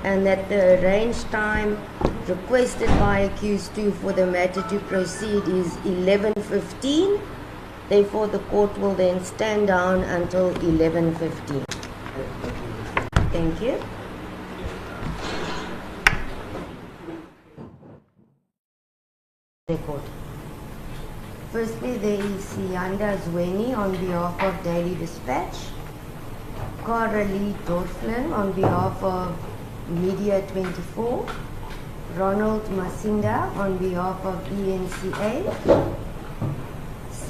and that the arranged time requested by accused 2 for the matter to proceed is 11:15. Therefore, the court will then stand down until 11:15. Thank you. Record. Firstly, there is Yanda Zweni on behalf of Daily Dispatch, Cara Lee Dorflin on behalf of Media 24, Ronald Masinda on behalf of ENCA,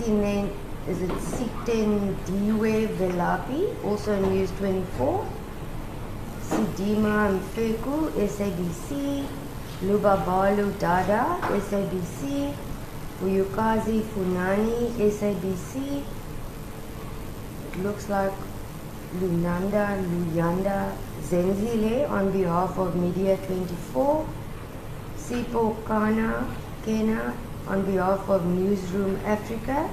Siten Diwe Velapi, also News 24, Sidima Mfeku, SABC, Lubabalu Dada, SABC, Uyukazi Funani, SABC, looks like Luyanda Zenzile on behalf of Media 24, Sipo Kena on behalf of Newsroom Africa,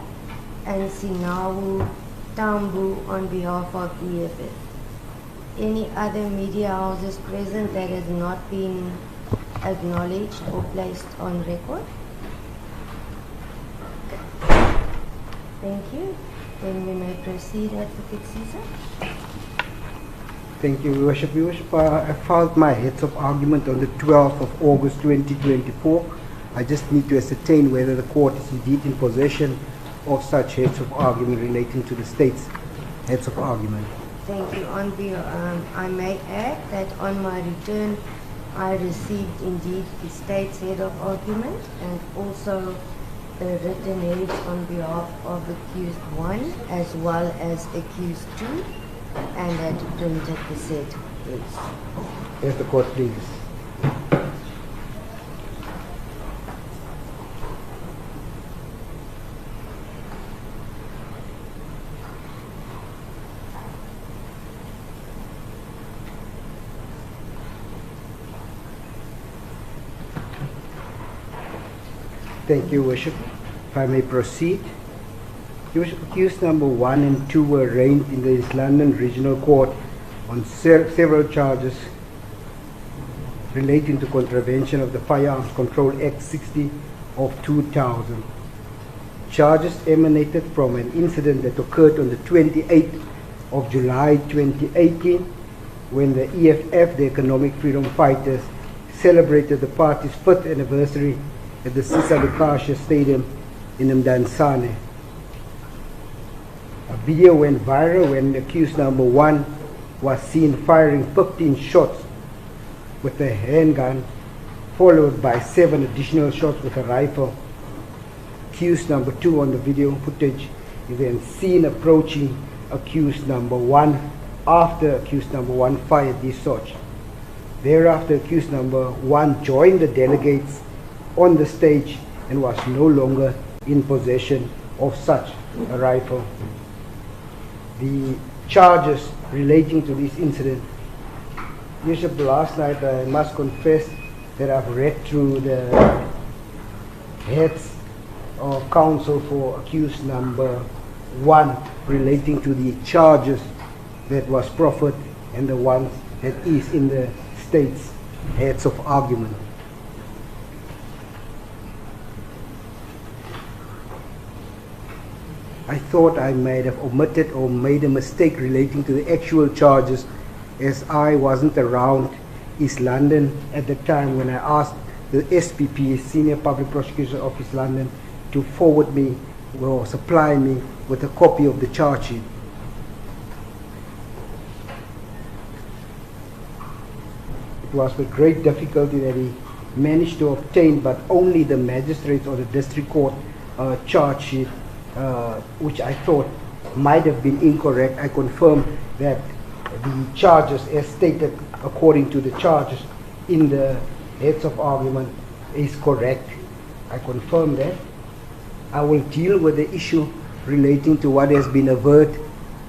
and Sinawu Tambu on behalf of EFF. Any other media houses present that has not been acknowledged or placed on record? Thank you. Then we may proceed, Advocate Caesar. Thank you, Your Worship. Your Worship, I filed my heads of argument on the 12th of August 2024. I just need to ascertain whether the court is indeed in possession of such heads of argument relating to the state's heads of argument. Thank you. I may add that on my return, I received indeed the state's head of argument and also the written heads on behalf of accused 1 as well as accused 2, and that printed the said heads. Yes, the court, please. Thank you, Worship. If I may proceed. Your Worship, accused number 1 and 2 were arraigned in the East London Regional Court on several charges relating to contravention of the Firearms Control Act 60 of 2000. Charges emanated from an incident that occurred on the 28th of July 2018 when the EFF, the Economic Freedom Fighters, celebrated the party's 5th anniversary at the Sisa Lukasha Stadium in Mdansane. A video went viral when accused number 1 was seen firing 15 shots with a handgun, followed by 7 additional shots with a rifle. Accused number 2 on the video footage is then seen approaching accused number 1 after accused number 1 fired these shots. Thereafter, accused number 1 joined the delegates on the stage and was no longer in possession of such a rifle. The charges relating to this incident, Bishop, last night I must confess that I've read through the heads of counsel for accused number 1 relating to the charges that was proffered and the ones that is in the state's heads of argument. I thought I might have omitted or made a mistake relating to the actual charges, as I wasn't around East London at the time when I asked the SPP, Senior Public Prosecutor of East London, to forward me or supply me with a copy of the charge sheet. It was with great difficulty that he managed to obtain, but only the magistrates or the district court charge sheet, which I thought might have been incorrect. I confirm that the charges as stated according to the charges in the heads of argument is correct. I confirm that. I will deal with the issue relating to what has been averred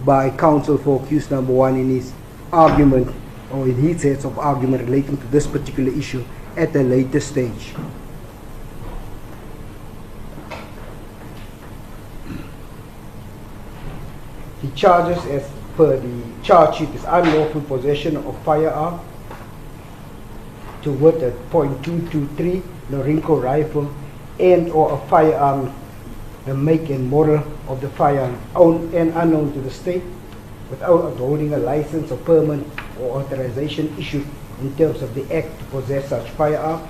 by counsel for accused number 1 in his argument or in his heads of argument relating to this particular issue at a later stage. The charges as per the charge sheet is unlawful possession of firearm, to wit a .223 Norinco rifle and or a firearm, the make and model of the firearm owned and unknown to the state without holding a license or permit or authorization issued in terms of the act to possess such firearm.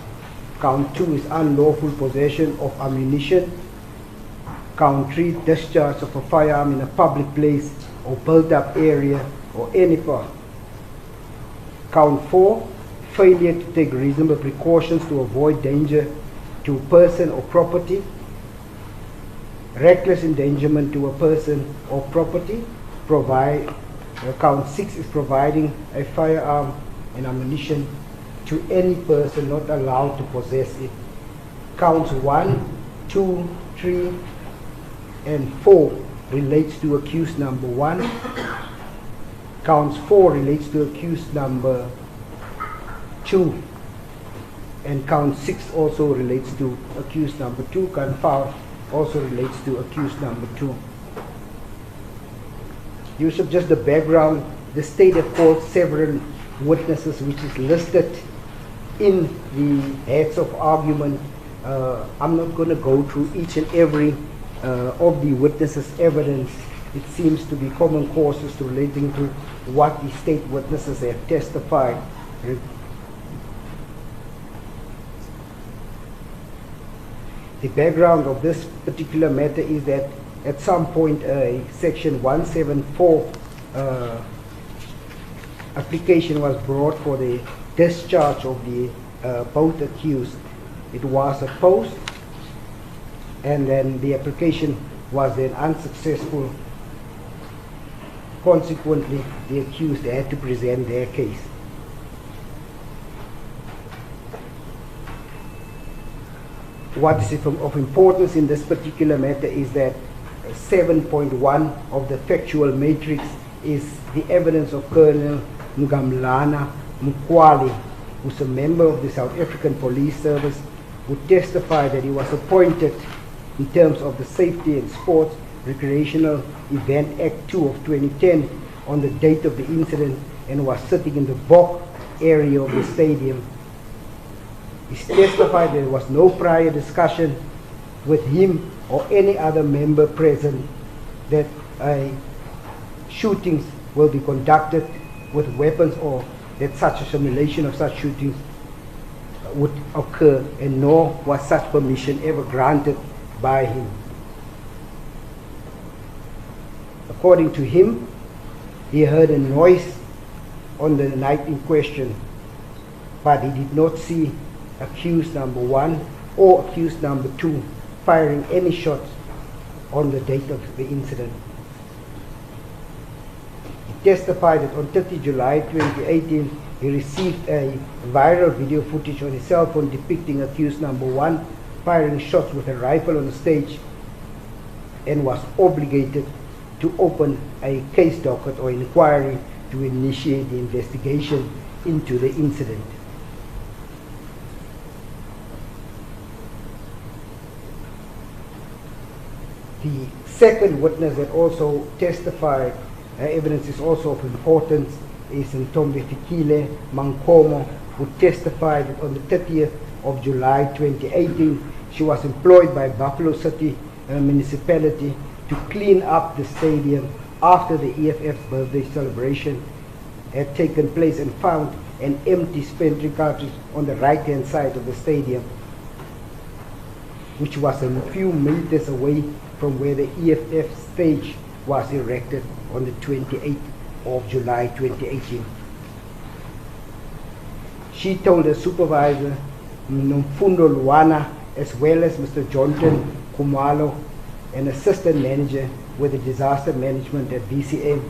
Count 2 is unlawful possession of ammunition. Count 3, discharge of a firearm in a public place or built-up area or any part. Count 4, failure to take reasonable precautions to avoid danger to a person or property. Reckless endangerment to a person or property. Count 6 is providing a firearm and ammunition to any person not allowed to possess it. Counts 1, 2, 3, and 4 relates to accused number 1. Counts 4 relates to accused number 2. And count 6 also relates to accused number 2. Count 5 also relates to accused number 2. Use of just the background, the state have called several witnesses which is listed in the heads of argument. I'm not going to go through each and every of the witnesses' evidence. It seems to be common causes relating to what the state witnesses have testified. The background of this particular matter is that at some point section 174 application was brought for the discharge of the both accused. It was opposed, and then the application was then unsuccessful. Consequently, the accused had to present their case. What is of importance in this particular matter is that 7.1 of the factual matrix is the evidence of Colonel Ngamlana Mkwali, who's a member of the South African Police Service, who testified that he was appointed in terms of the Safety and Sports Recreational Event Act 2 of 2010 on the date of the incident and was sitting in the box area of the stadium. He testified there was no prior discussion with him or any other member present that shootings will be conducted with weapons or that such a simulation of such shootings would occur, and nor was such permission ever granted by him. According to him, he heard a noise on the night in question, but he did not see accused number 1 or accused number 2 firing any shots on the date of the incident. He testified that on 30 July 2018, he received a viral video footage on his cell phone depicting accused number 1 firing shots with a rifle on the stage and was obligated to open a case docket or inquiry to initiate the investigation into the incident. The second witness that also testified, evidence is also of importance, is Ntombi Fikile Mankomo, who testified that on the 30th of July 2018, she was employed by Buffalo City municipality to clean up the stadium after the EFF's birthday celebration had taken place and found an empty spentry cartridge on the right-hand side of the stadium, which was a few meters away from where the EFF stage was erected on the 28th of July 2018. She told her supervisor, Nomfundo Luana, as well as Mr. Jonathan Kumalo, an assistant manager with the disaster management at BCM.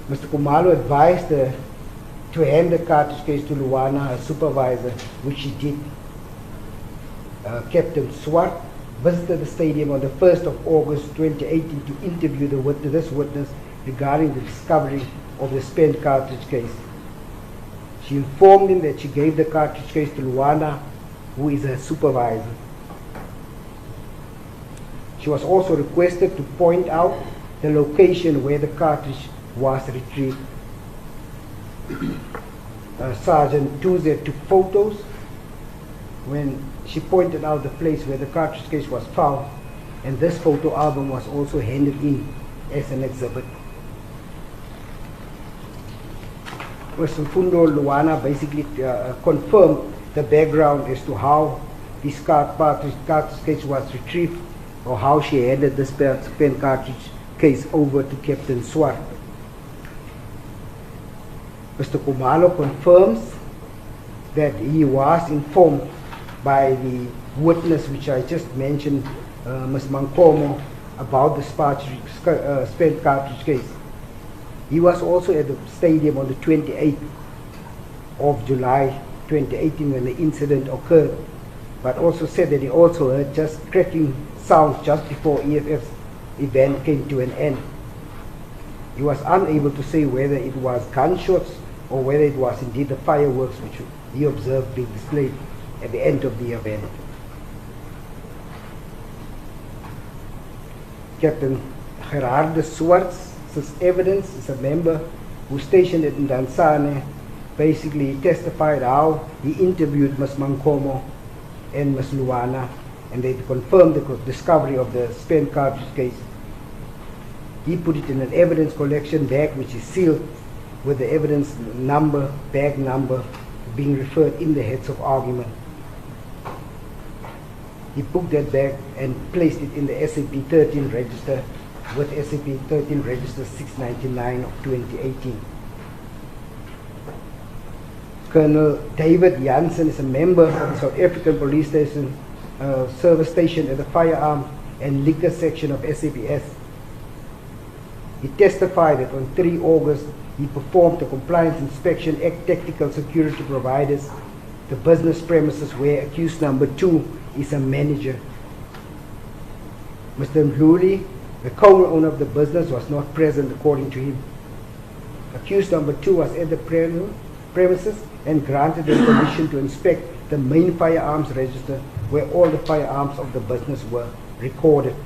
Mr. Kumalo advised her to hand the cartridge case to Luana, her supervisor, which she did. Captain Swart visited the stadium on the 1st of August 2018 to interview this witness regarding the discovery of the spent cartridge case. She informed him that she gave the cartridge case to Luana, who is her supervisor. She was also requested to point out the location where the cartridge was retrieved. Sergeant Tuze took photos when she pointed out the place where the cartridge case was found, and this photo album was also handed in as an exhibit. Mr. Fundo Luana basically confirmed the background as to how this cartridge case was retrieved, or how she handed this pen cartridge case over to Captain Swart. Mr. Kumalo confirms that he was informed by the witness which I just mentioned, Ms. Mankomo, about the spent cartridge case. He was also at the stadium on the 28th of July 2018 when the incident occurred, but also said that he also heard just cracking sounds just before EFF's event came to an end. He was unable to say whether it was gunshots or whether it was indeed the fireworks which he observed being displayed at the end of the event. Captain Gerardus Swartz's evidence is a member who stationed in Dansane. Basically, he testified how he interviewed Ms. Mankomo and Ms. Luana, and they confirmed the discovery of the spent cartridge case. He put it in an evidence collection bag which is sealed with the evidence number, bag number, being referred in the heads of argument. He booked that bag and placed it in the SAP 13 register with SAP 13 register 699 of 2018. Colonel David Jansen is a member of the South African Police Station service station at the firearm and liquor section of SAPS. He testified that on 3 August he performed a compliance inspection at Tactical Security Providers, the business premises where accused number 2 is a manager. Mr. Mdluli, the co-owner of the business, was not present according to him. Accused number 2 was at the premises and granted the permission to inspect the main firearms register where all the firearms of the business were recorded.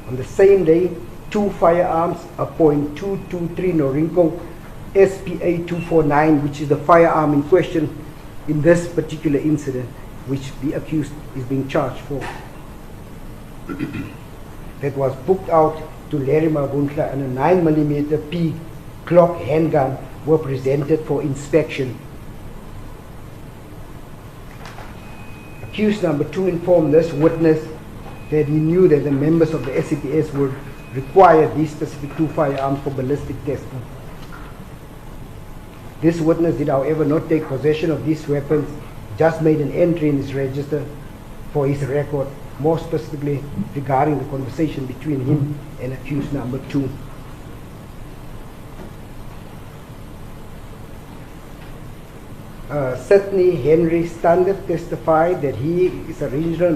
On the same day, 2 firearms, a .223 Norinco SPA 249, which is the firearm in question in this particular incident, which the accused is being charged for, that was booked out to Larry Mabuntla, and a 9mm P Glock handgun were presented for inspection. Accused number 2 informed this witness that he knew that the members of the SCPS would require these specific 2 firearms for ballistic testing. This witness did, however, not take possession of these weapons, just made an entry in his register for his record, more specifically regarding the conversation between him and accused number 2. Sydney Henry Standard testified that he is a regional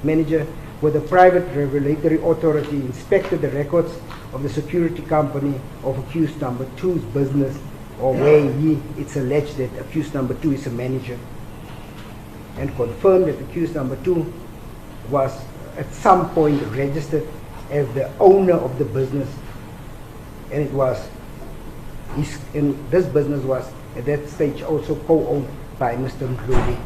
manager with a private regulatory authority, inspected the records of the security company of accused number 2's business, or where it's alleged that accused number 2 is a manager, and confirmed that accused number 2 was at some point registered as the owner of the business, and it was this business was at that stage also co-owned by Mr. Mdluli.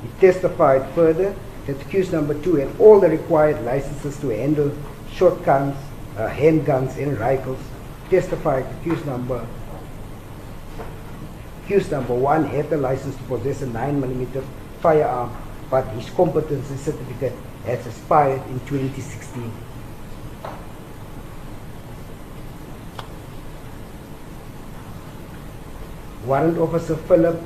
He testified further that accused number 2 had all the required licenses to handle shotguns, handguns and rifles. Testified accused number 1 had the license to possess a 9mm firearm, but his competency certificate has expired in 2016. Warrant Officer Philip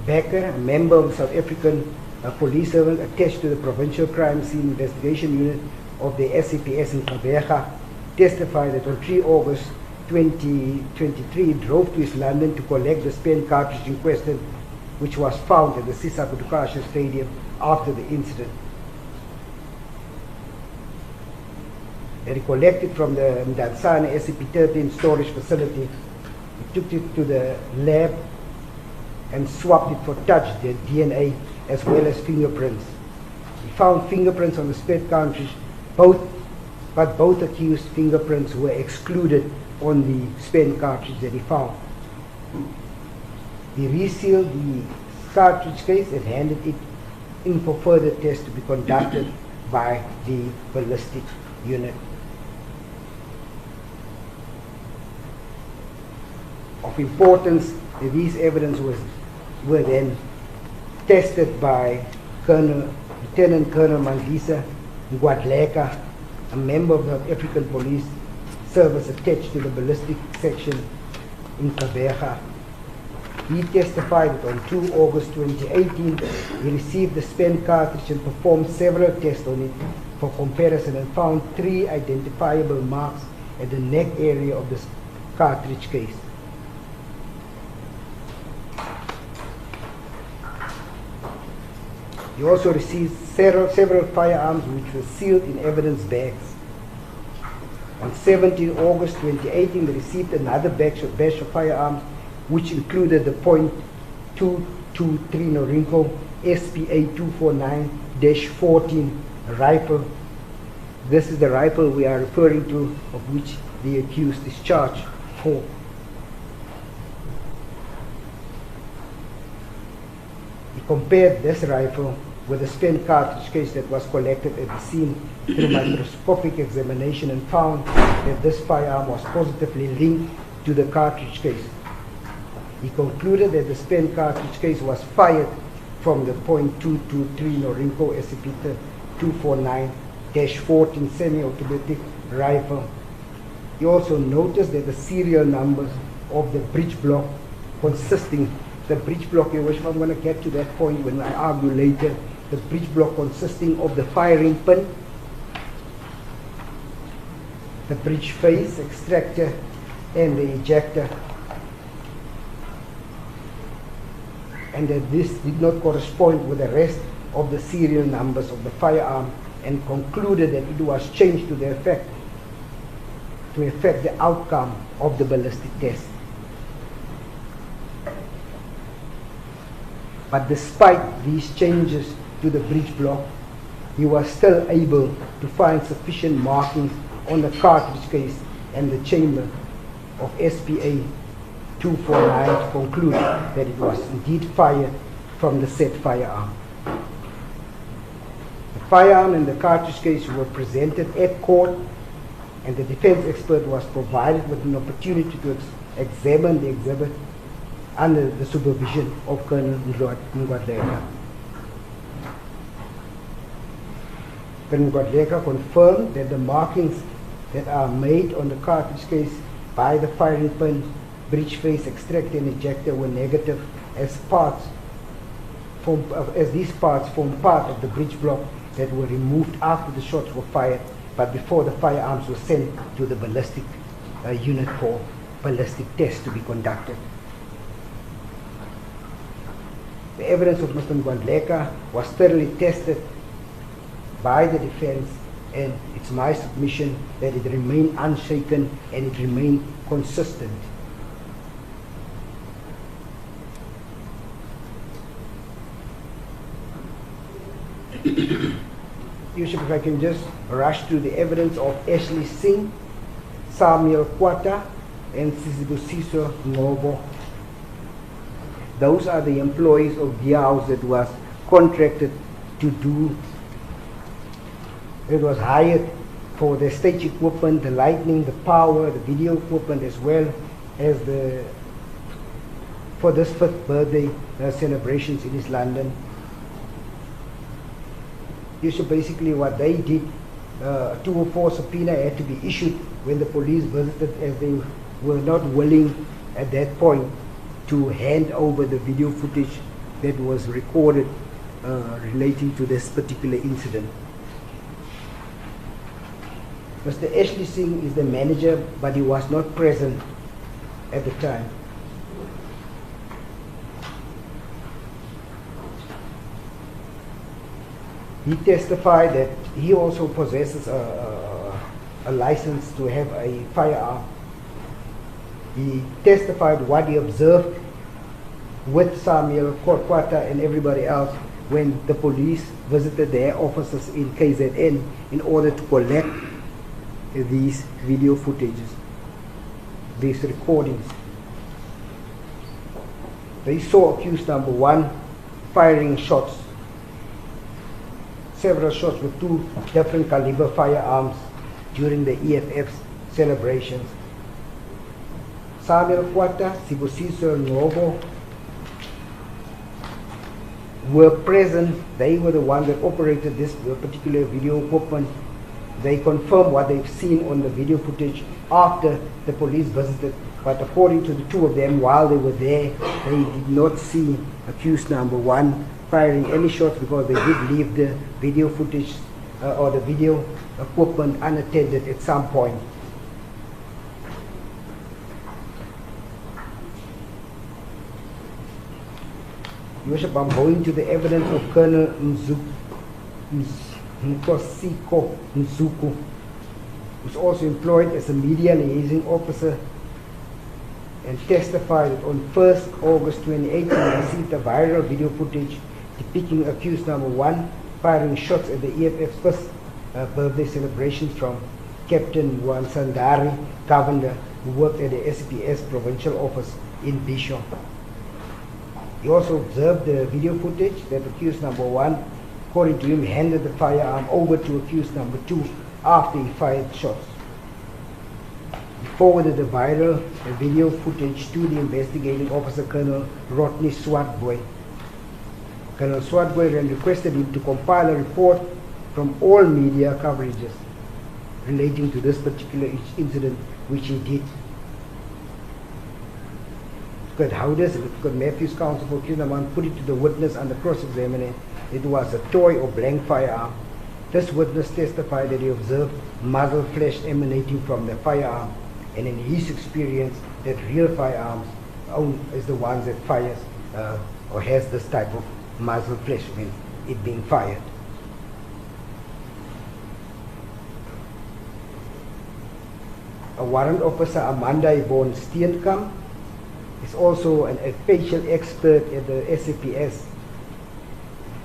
Becker, a member of the South African Police Service attached to the Provincial Crime Scene Investigation Unit of the SCPS in Gqeberha, testified that on 3 August 2023 he drove to East London to collect the spent cartridge in question, which was found at the Sisaku Dukasha Stadium after the incident. That he collected from the Mdansane SCP-13 storage facility. He took it to the lab and swapped it for touch DNA as well as fingerprints. He found fingerprints on the spent cartridge, but both accused fingerprints were excluded on the spent cartridge that he found. He resealed the cartridge case and handed it in for further tests to be conducted by the ballistic unit. Of importance, these evidence were then tested by Lieutenant Colonel Mandisa Ngwadleka, a member of the South African Police Service attached to the ballistic section in Kabeja. He testified that on 2 August 2018, he received the spent cartridge and performed several tests on it for comparison and found 3 identifiable marks at the neck area of the cartridge case. He also received several firearms which were sealed in evidence bags. On 17 August 2018, they received another batch of firearms which included the .223 Norinco SPA 249-14 rifle. This is the rifle we are referring to, of which the accused is charged for. He compared this rifle with a spent cartridge case that was collected at the scene through microscopic examination and found that this firearm was positively linked to the cartridge case. He concluded that the spent cartridge case was fired from the .223 Norinco SCP 249-14 semi-automatic rifle. He also noticed that the serial numbers of the breech block consisting, the breech block, which I'm going to get to that point when I argue later, the breech block consisting of the firing pin, the breech face, extractor, and the ejector, and that this did not correspond with the rest of the serial numbers of the firearm, and concluded that it was changed to affect the outcome of the ballistic test. But despite these changes to the breech block, he was still able to find sufficient markings on the cartridge case and the chamber of SPA 249 to conclude that it was indeed fired from the said firearm. The firearm and the cartridge case were presented at court, and the defense expert was provided with an opportunity to examine the exhibit under the supervision of Colonel Ngwadleka. Colonel Ngwadleka confirmed that the markings that are made on the cartridge case by the firing pin, breech face, extractor, and ejector were negative, as these parts form part of the breech block that were removed after the shots were fired, but before the firearms were sent to the ballistic unit for ballistic tests to be conducted. The evidence of Mr. Ngwadleka was thoroughly tested by the defense, and it's my submission that it remained unshaken and it remained consistent. If I can just rush through the evidence of Ashley Singh, Samuel Kwata, and Sizibusiso Ngobo. Those are the employees of the house that was contracted to do, it was hired for the stage equipment, the lighting, the power, the video equipment, as well as for this 5th birthday celebrations in East London. So basically what they did, 204 subpoena had to be issued when the police visited, as they were not willing at that point to hand over the video footage that was recorded relating to this particular incident. Mr. Ashley Singh is the manager, but he was not present at the time. He testified that he also possesses a license to have a firearm. He testified what he observed with Samuel Kwata and everybody else when the police visited their offices in KZN in order to collect these video footages. these recordings. They saw accused number 1 firing shots, several shots with 2 different caliber firearms during the EFF's celebrations. Samuel Kwata, Sibusiso Ngobo were present. They were the ones that operated this particular video equipment. They confirmed what they've seen on the video footage after the police visited, but according to the 2 of them, while they were there, they did not see accused number 1 firing any shots because they did leave the video footage or the video equipment unattended at some point. Worship, I'm going to the evidence of Colonel Nkosiko Nzuku, who's also employed as a media liaison officer, and testified that on 1st August 2018 he received a viral video footage depicting accused number 1 firing shots at the EFF's first birthday celebrations from Captain Juan Sandari, governor, who worked at the SPS provincial office in Bishop. He also observed the video footage that accused number 1, according to him, handed the firearm over to accused number 2 after he fired shots. He forwarded the viral video footage to the investigating officer, Colonel Rodney Swartboy. Colonel Swartboy then requested him to compile a report from all media coverages relating to this particular incident, which he did. Scott Howders and Scott Matthews, counsel for accused number 1, put it to the witness under cross-examination. It was a toy or blank firearm. This witness testified that he observed muzzle flash emanating from the firearm, and in his experience, that real firearms is the ones that fires or has this type of muzzle flash when it being fired. A warrant officer, Amanda Yvonne Steenkamp, is also a facial expert at the SAPS.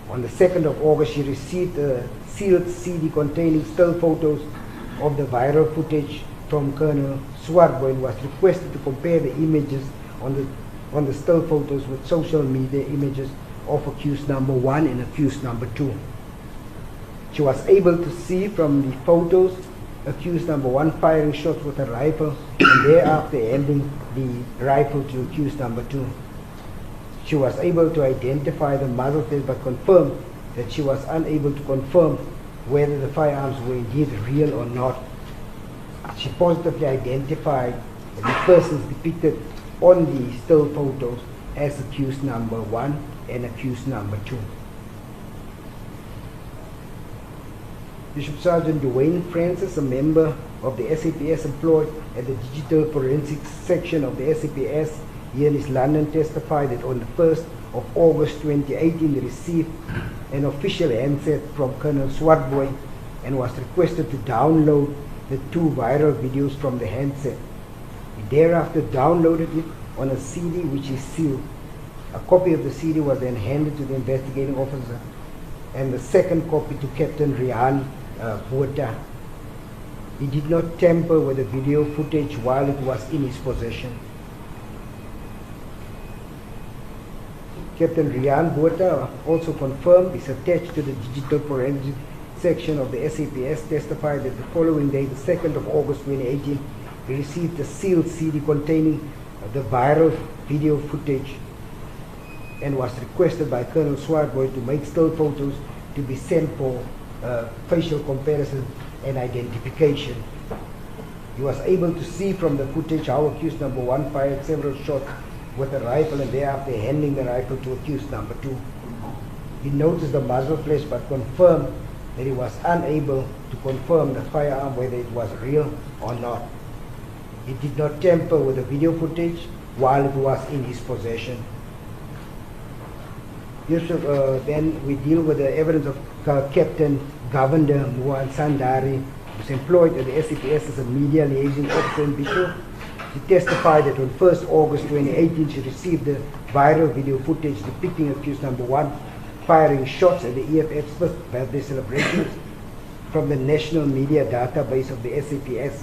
On the 2nd of August, she received a sealed CD containing still photos of the viral footage from Colonel Swartboy and was requested to compare the images on the still photos with social media images of accused number 1 and accused number 2. She was able to see from the photos accused number 1 firing shots with a rifle and thereafter handing the rifle to accused number 2. She was able to identify the muzzle flash but confirmed that she was unable to confirm whether the firearms were indeed real or not. She positively identified the persons depicted on the still photos as accused number 1 and accused number 2. Bishop Sergeant Dwayne Francis, a member of the SAPS employed at the Digital Forensics section of the SAPS here in East London, testified that on the 1st of August 2018 he received an official handset from Colonel Swartboy and was requested to download the 2 viral videos from the handset. He thereafter downloaded it on a CD which is sealed. A copy of the CD was then handed to the investigating officer and the second copy to Captain Rian Bota. He did not tamper with the video footage while it was in his possession. Captain Rian Bota also confirmed, is attached to the Digital Forensic section of the SAPS, testified that the following day, the 2nd of August 2018, he received a sealed CD containing the viral video footage and was requested by Colonel Swartboy to make still photos to be sent for facial comparison and identification. He was able to see from the footage how accused number 1 fired several shots with a rifle and thereafter handing the rifle to accused number 2. He noticed the muzzle flash but confirmed that he was unable to confirm the firearm whether it was real or not. He did not tamper with the video footage while it was in his possession. Then we deal with the evidence of Captain Governor Muan Sandari, who was employed at the SAPS as a media liaison officer in Bishop. She testified that on 1st August 2018 she received the viral video footage depicting accused number 1 firing shots at the EFF's first birthday celebrations from the national media database of the SAPS.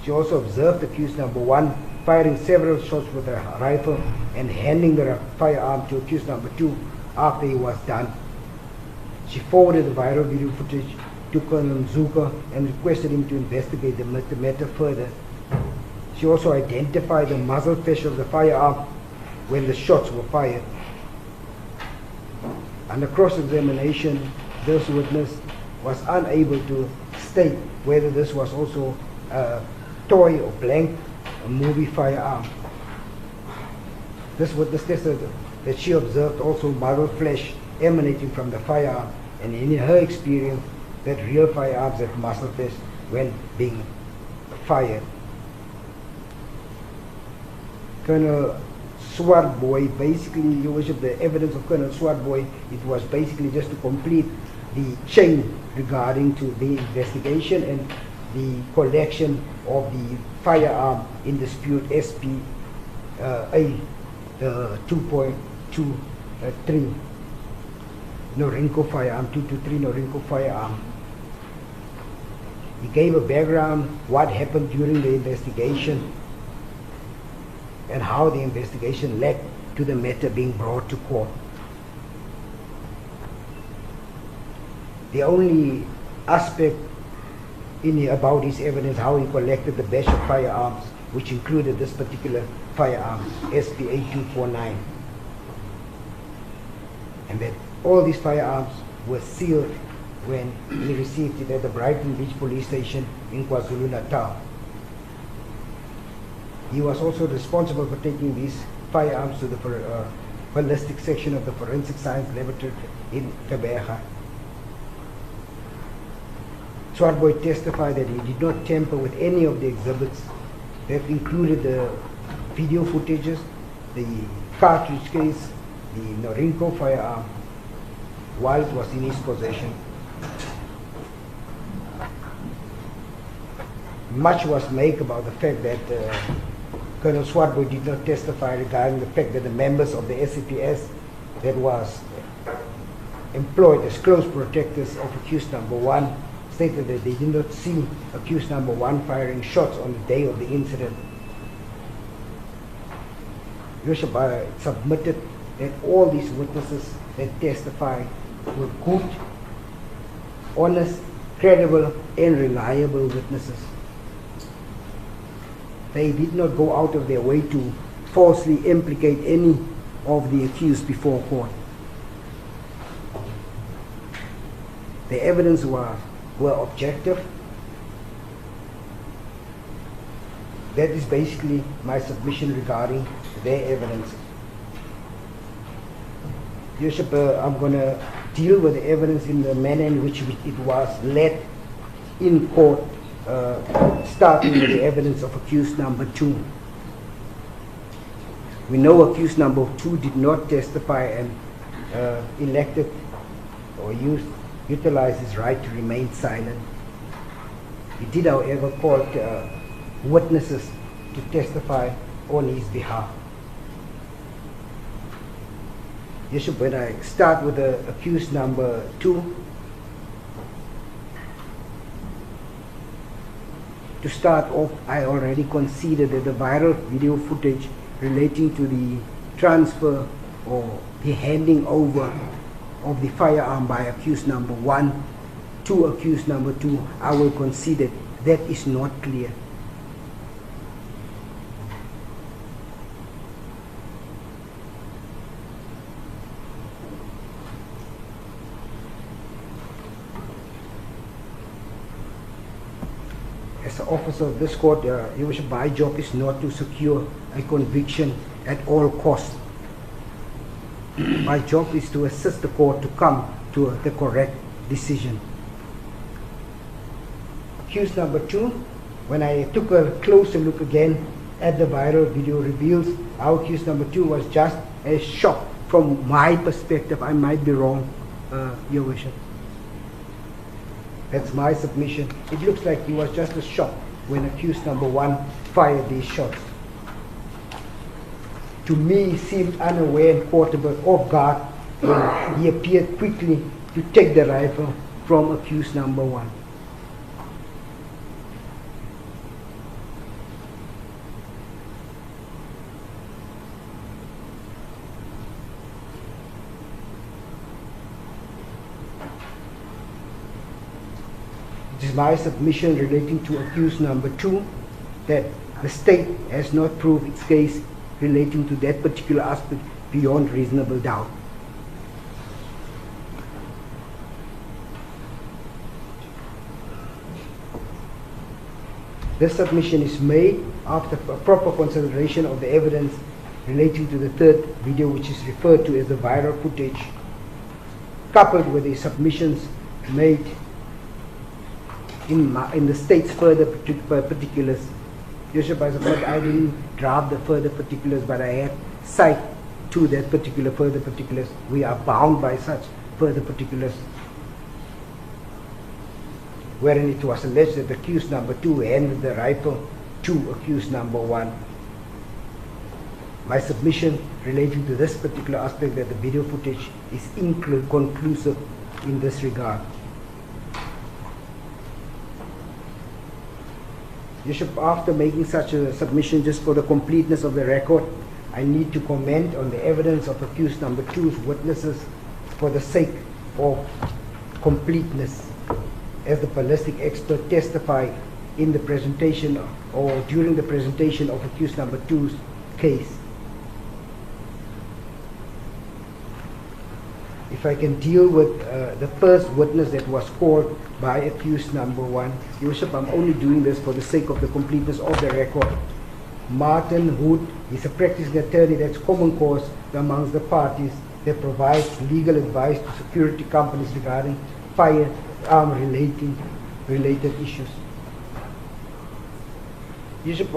She also observed accused number 1 firing several shots with a rifle and handing the firearm to accused number 2 after he was done. She forwarded the viral video footage to Colonel Zuka and requested him to investigate the matter further. She also identified the muzzle flash of the firearm when the shots were fired. Under cross-examination, this witness was unable to state whether this was also a toy or blank, a movie firearm. This witness tested that she observed also muzzle flash emanating from the firearm, and in her experience, that real firearms have muzzle flash when being fired. Colonel Swartboy, basically, Your Worship, the evidence of Colonel Swartboy, it was basically just to complete the chain regarding to the investigation and the collection of the firearm in dispute SP A, the 2.23 Norinco firearm, 223 Norinco firearm. He gave a background, what happened during the investigation, and how the investigation led to the matter being brought to court. The only aspect about his evidence, how he collected the batch of firearms, which included this particular firearm, SPA 249, and that all these firearms were sealed when he received it at the Brighton Beach Police Station in KwaZulu-Natal. He was also responsible for taking these firearms to the ballistic section of the Forensic Science Laboratory in Gqeberha. Swartboy testified that he did not tamper with any of the exhibits that included the video footages, the cartridge case, the Norinco firearm, while it was in his possession. Much was made about the fact that Colonel Swartboy did not testify regarding the fact that the members of the SCPS that was employed as close protectors of accused number 1 stated that they did not see accused number 1 firing shots on the day of the incident. Yoshiba submitted that all these witnesses that testified were good, honest, credible, and reliable witnesses. They did not go out of their way to falsely implicate any of the accused before court. The evidence were objective. That is basically my submission regarding their evidence. Your Worship, I'm going to deal with the evidence in the manner in which it was led in court, starting with the evidence of accused number 2. We know accused number 2 did not testify and elected or utilized his right to remain silent. He did, however, call witnesses to testify on his behalf. Yes, when I start with the accused number 2, to start off, I already conceded that the viral video footage relating to the transfer or the handing over of the firearm by accused number 1 to accused number 2, I will concede that that is not clear. As an officer of this court, Your Worship, my job is not to secure a conviction at all costs. My job is to assist the court to come to the correct decision. Accused number 2, when I took a closer look again at the viral video, reveals how accused number 2 was just a shock from my perspective. I might be wrong, Your Worship. That's my submission. It looks like he was just a shock when accused number 1 fired these shots. To me, he seemed unaware and caught off guard when he appeared quickly to take the rifle from accused number 1. is my submission relating to accused number 2 that the state has not proved its case relating to that particular aspect beyond reasonable doubt. This submission is made after a proper consideration of the evidence relating to the third video, which is referred to as the viral footage, coupled with the submissions made in the state's further particulars. Your Worship, I suppose I didn't draft the further particulars, but I had sight to that particular further particulars. We are bound by such further particulars, wherein it was alleged that accused number 2 handed the rifle to accused number 1. My submission relating to this particular aspect, that the video footage is inconclusive in this regard. Bishop, after making such a submission, just for the completeness of the record, I need to comment on the evidence of accused number 2's witnesses for the sake of completeness, as the ballistic expert testified in the presentation or during the presentation of accused number 2's case. If I can deal with the first witness that was called by accused number 1. Your Worship, I'm only doing this for the sake of the completeness of the record. Martin Hood is a practicing attorney that's common cause amongst the parties that provides legal advice to security companies regarding firearm related issues. Bishop,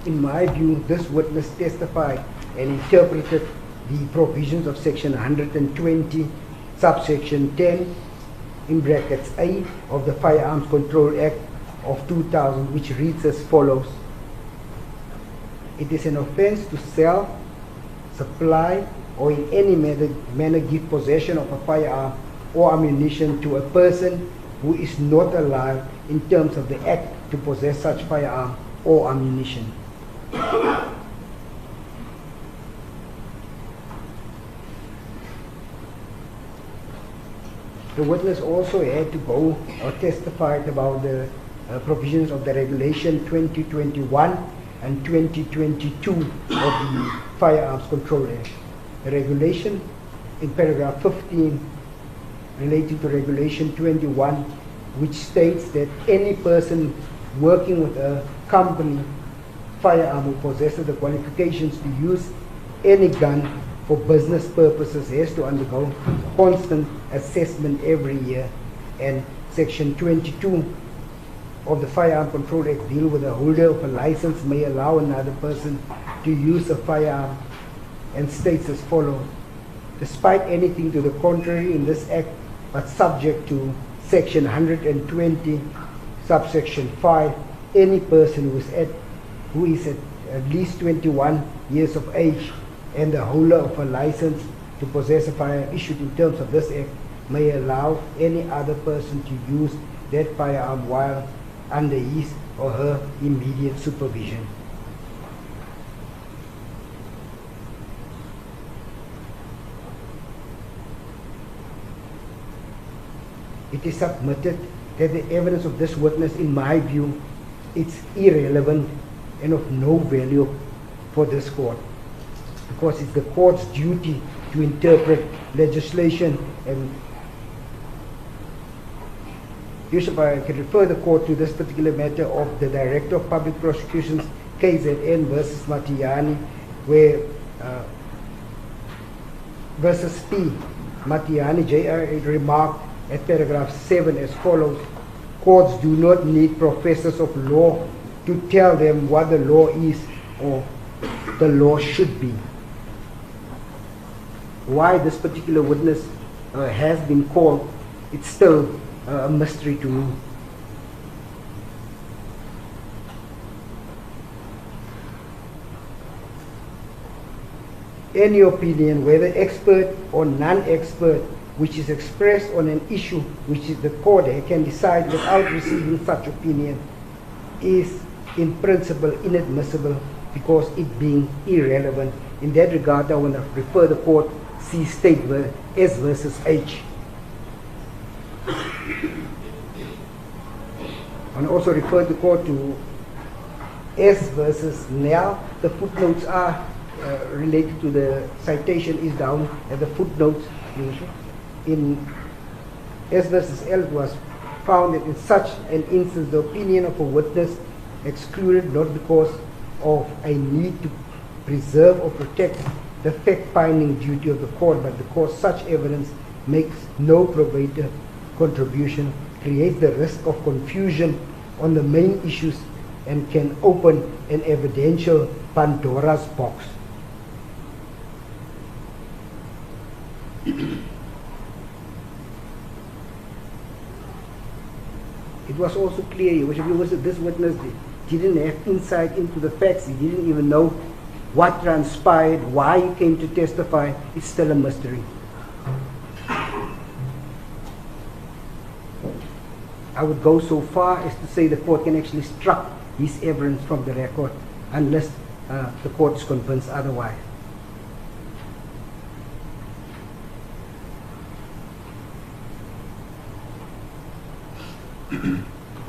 in my view, this witness testified and interpreted the provisions of section 120, subsection 10, in brackets A, of the Firearms Control Act of 2000, which reads as follows. It is an offense to sell, supply, or in any manner give possession of a firearm or ammunition to a person who is not allowed in terms of the act to possess such firearm or ammunition. The witness also had to go or testified about the provisions of the regulation 2021 and 2022 of the Firearms Control Act. The regulation in paragraph 15 relating to regulation 21, which states that any person working with a company firearm who possesses the qualifications to use any gun for business purposes has to undergo constant assessment every year. And section 22 of the Firearm Control Act deal with the holder of a license may allow another person to use a firearm, and states as follows: despite anything to the contrary in this act, but subject to section 120 subsection 5, any person who is at least 21 years of age and the holder of a license to possess a firearm issued in terms of this act may allow any other person to use that firearm while under his or her immediate supervision. It is submitted that the evidence of this witness, in my view, it's irrelevant and of no value for this court, because it's the court's duty to interpret legislation. And Bishop, I can refer the court to this particular matter of the Director of Public Prosecutions, KZN versus Matiani, where versus P. Matiani, JR, remarked at paragraph 7 as follows: courts do not need professors of law to tell them what the law is or the law should be. Why this particular witness has been called, it's still a mystery to me. Any opinion, whether expert or non-expert, which is expressed on an issue which is the court can decide without receiving such opinion, is in principle inadmissible because it being irrelevant. In that regard, I want to refer the court see State S versus H. And also refer the court to S versus Nell. The footnotes are related to the citation is down at the footnotes. In S versus L, it was found that in such an instance the opinion of a witness excluded not because of a need to preserve or protect the fact-finding duty of the court, but because such evidence makes no probative contribution, creates the risk of confusion on the main issues, and can open an evidential Pandora's box. It was also clear, Your Worship, that this witness didn't have insight into the facts. He didn't even know what transpired, why he came to testify. It's still a mystery. I would go so far as to say the court can actually strike his evidence from the record unless the court is convinced otherwise.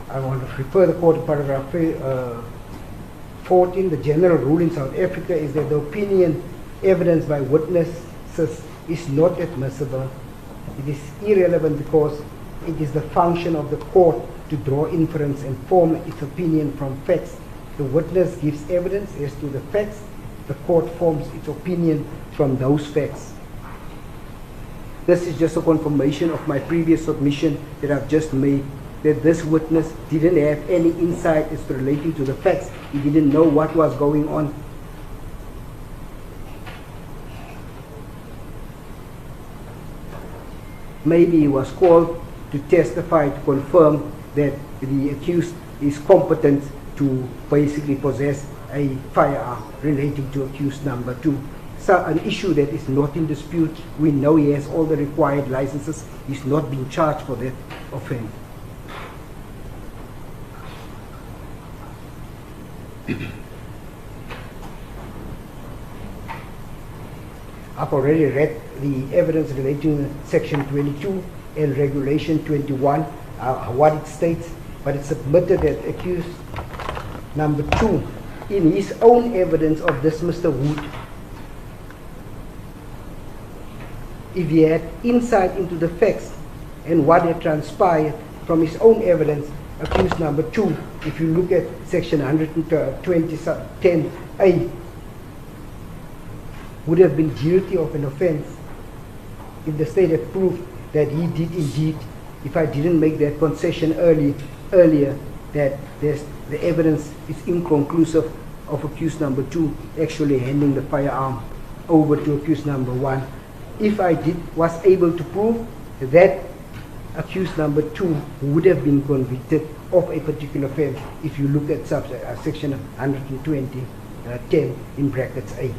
I want to refer the court to paragraph 14. The general rule in South Africa is that the opinion evidenced by witnesses is not admissible. It is irrelevant because it is the function of the court to draw inference and form its opinion from facts. The witness gives evidence as to the facts. The court forms its opinion from those facts. This is just a confirmation of my previous submission that I've just made, that this witness didn't have any insight as to relating to the facts. He didn't know what was going on. Maybe he was called to testify to confirm that the accused is competent to basically possess a firearm relating to accused number 2. So an issue that is not in dispute. We know he has all the required licenses. He's not being charged for that offense. I've already read the evidence relating to Section 22 and Regulation 21, what it states, but it's submitted that accused number 2, in his own evidence of this Mr. Wood, if he had insight into the facts and what had transpired from his own evidence, accused number 2, if you look at Section 120(10)(a), would have been guilty of an offense if the state had proved that he did indeed, if I didn't make that concession earlier, that the evidence is inconclusive of accused number 2 actually handing the firearm over to accused number 1. If I was able to prove that accused number 2 would have been convicted of a particular offense, if you look at Section 120(10) in brackets A.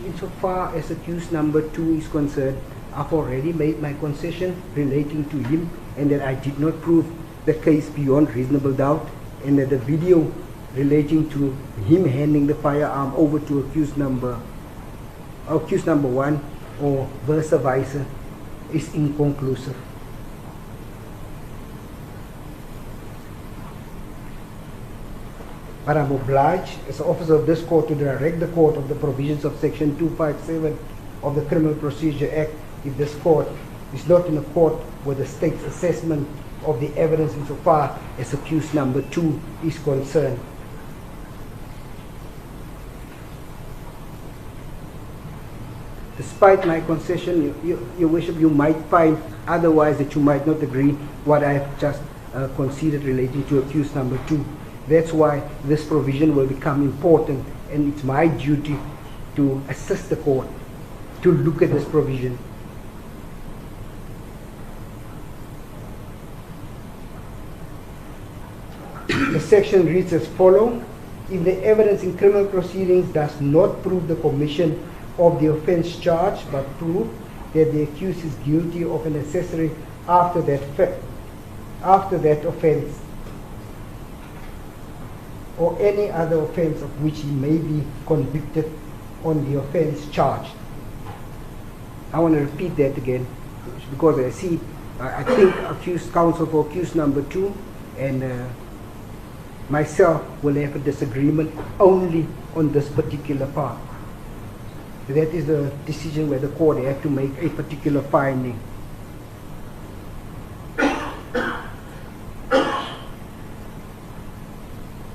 Insofar as accused number 2 is concerned, I've already made my concession relating to him, and that I did not prove the case beyond reasonable doubt, and that the video relating to him handing the firearm over to accused number 1 or vice versa is inconclusive. But I'm obliged as an officer of this court to direct the court of the provisions of Section 257 of the Criminal Procedure Act if this court is not in accord with the state's assessment of the evidence insofar as accused number 2 is concerned. Despite my concession, Your Worship, you might find otherwise, that you might not agree what I have just conceded relating to accused number 2. That's why this provision will become important, and it's my duty to assist the court to look at this provision. The section reads as follows: if the evidence in criminal proceedings does not prove the commission of the offense charged, but prove that the accused is guilty of an accessory after that offense, or any other offense of which he may be convicted on the offense charged. I want to repeat that again because I see, I think counsel for accused number 2 and myself will have a disagreement only on this particular part. That is the decision where the court have to make a particular finding.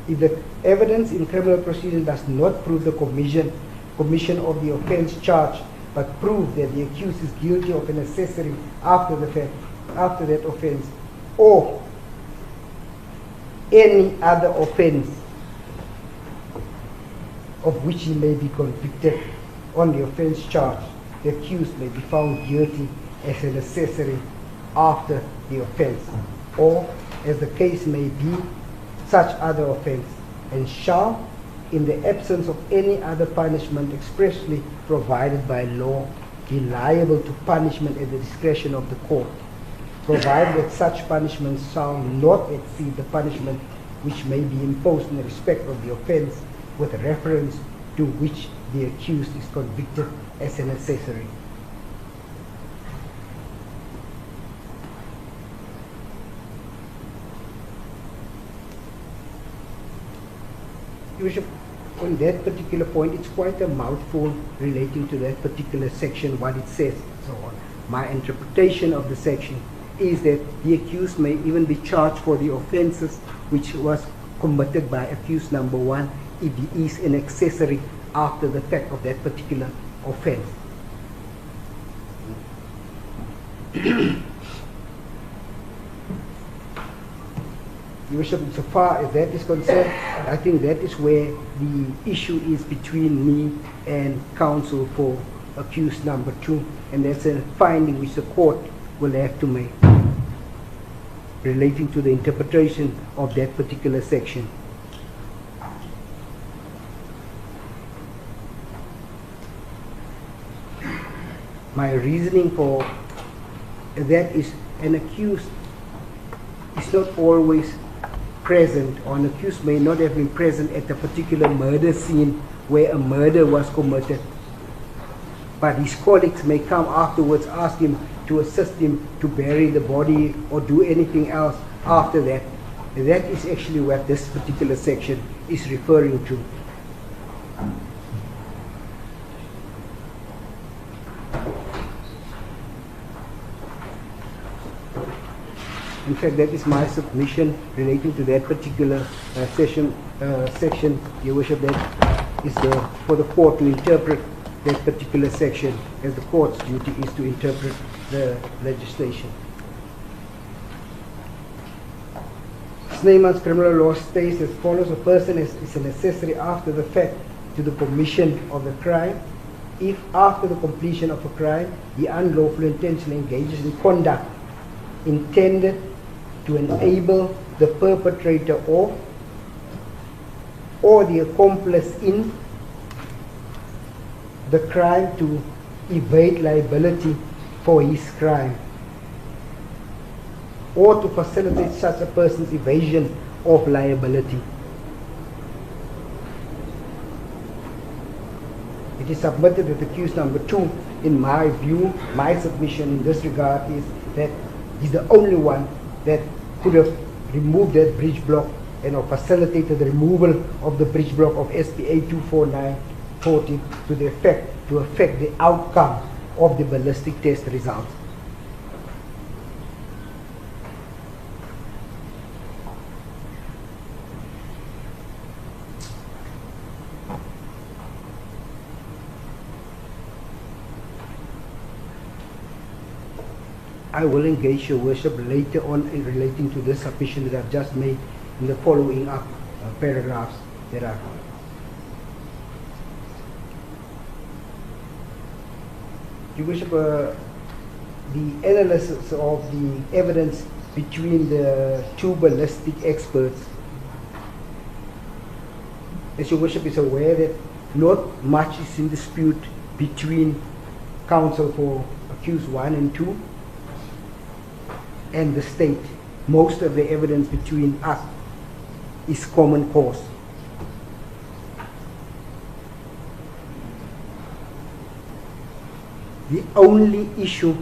If the evidence in criminal proceedings does not prove the commission of the offense charged, but prove that the accused is guilty of an accessory after that offense, or any other offense of which he may be convicted on the offense charged, the accused may be found guilty as an accessory after the offense, or as the case may be, such other offense, and shall, in the absence of any other punishment expressly provided by law, be liable to punishment at the discretion of the court, provided that such punishment shall not exceed the punishment which may be imposed in respect of the offense with reference to which the accused is convicted as an accessory. Your Worship, on that particular point, it's quite a mouthful relating to that particular section, what it says, and so on. My interpretation of the section is that the accused may even be charged for the offenses which was committed by accused number 1 if he is an accessory after the fact of that particular offense. Your Worship, so far as that is concerned, I think that is where the issue is between me and counsel for accused number 2, and that's a finding which the court will have to make relating to the interpretation of that particular section. My reasoning for that is an accused is not always present, or an accused may not have been present at a particular murder scene where a murder was committed, but his colleagues may come afterwards, ask him to assist him to bury the body or do anything else after that. And that is actually what this particular section is referring to. In fact, that is my submission relating to that particular section, Your Worship. That is for the court to interpret that particular section, as the court's duty is to interpret the legislation. Snyman's criminal law states as follows: a person is an accessory after the fact to the commission of the crime if after the completion of a crime he unlawfully intentionally engages in conduct intended to enable the perpetrator or the accomplice in the crime to evade liability for his crime, or to facilitate such a person's evasion of liability. It is submitted that accused number 2, in my view, my submission in this regard is that he's the only one that could have removed that bridge block and or facilitated the removal of the bridge block of SPA 24940 to affect the outcome of the ballistic test results. I will engage Your Worship later on in relating to this submission that I've just made in the following up paragraphs that are. Your Worship, the analysis of the evidence between the two ballistic experts, as Your Worship is aware that not much is in dispute between counsel for accused 1 and 2 and the state. Most of the evidence between us is common cause. The only issue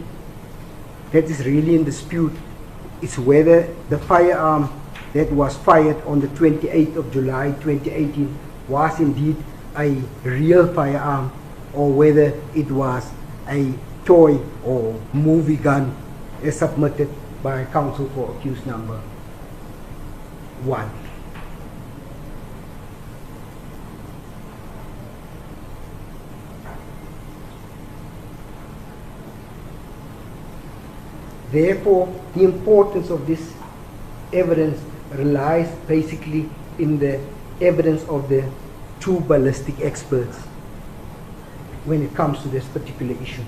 that is really in dispute is whether the firearm that was fired on the 28th of July 2018 was indeed a real firearm, or whether it was a toy or movie gun as submitted by counsel for accused number 1. Therefore, the importance of this evidence relies basically in the evidence of the 2 ballistic experts when it comes to this particular issue.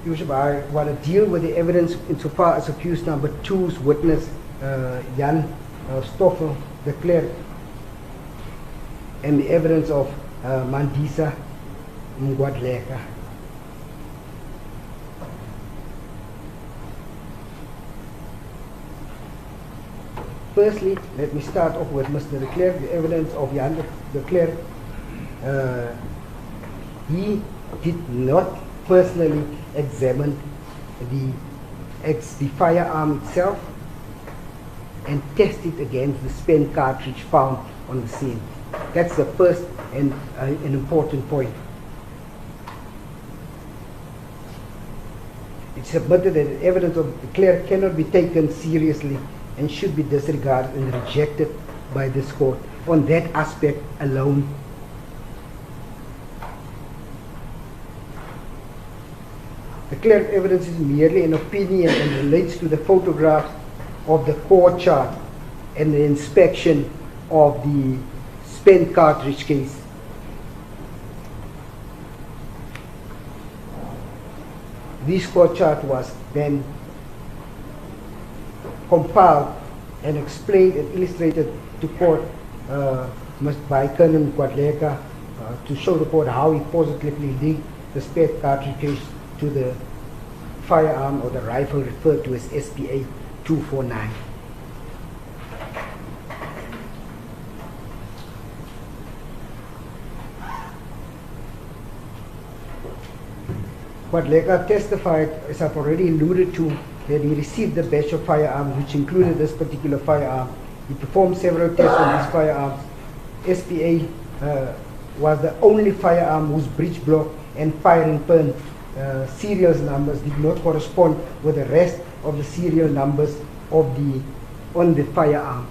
Your Worship, I want to deal with the evidence insofar as accused number 2's witness, Jan Stoffel de Klerk, and the evidence of Mandisa Mgwadleka. Firstly, let me start off with Mr. de Klerk, the evidence of Jan de Klerk. He did not personally examine the firearm itself and test it against the spent cartridge found on the scene. That's the first and an important point. It's submitted that the evidence of de Klerk cannot be taken seriously and should be disregarded and rejected by this court on that aspect alone. The Klerk evidence is merely an opinion and relates to the photographs of the core chart and the inspection of the spent cartridge case. This core chart was then compiled and explained and illustrated to court by Colonel Mgwadleka to show the court how he positively linked the spent cartridge case to the firearm or the rifle referred to as SPA 249. Mgwadleka testified, as I've already alluded to, that he received the batch of firearms which included this particular firearm. He performed several tests on these firearms. SPA was the only firearm whose breech block and firing pin serial numbers did not correspond with the rest of the serial numbers of on the firearm.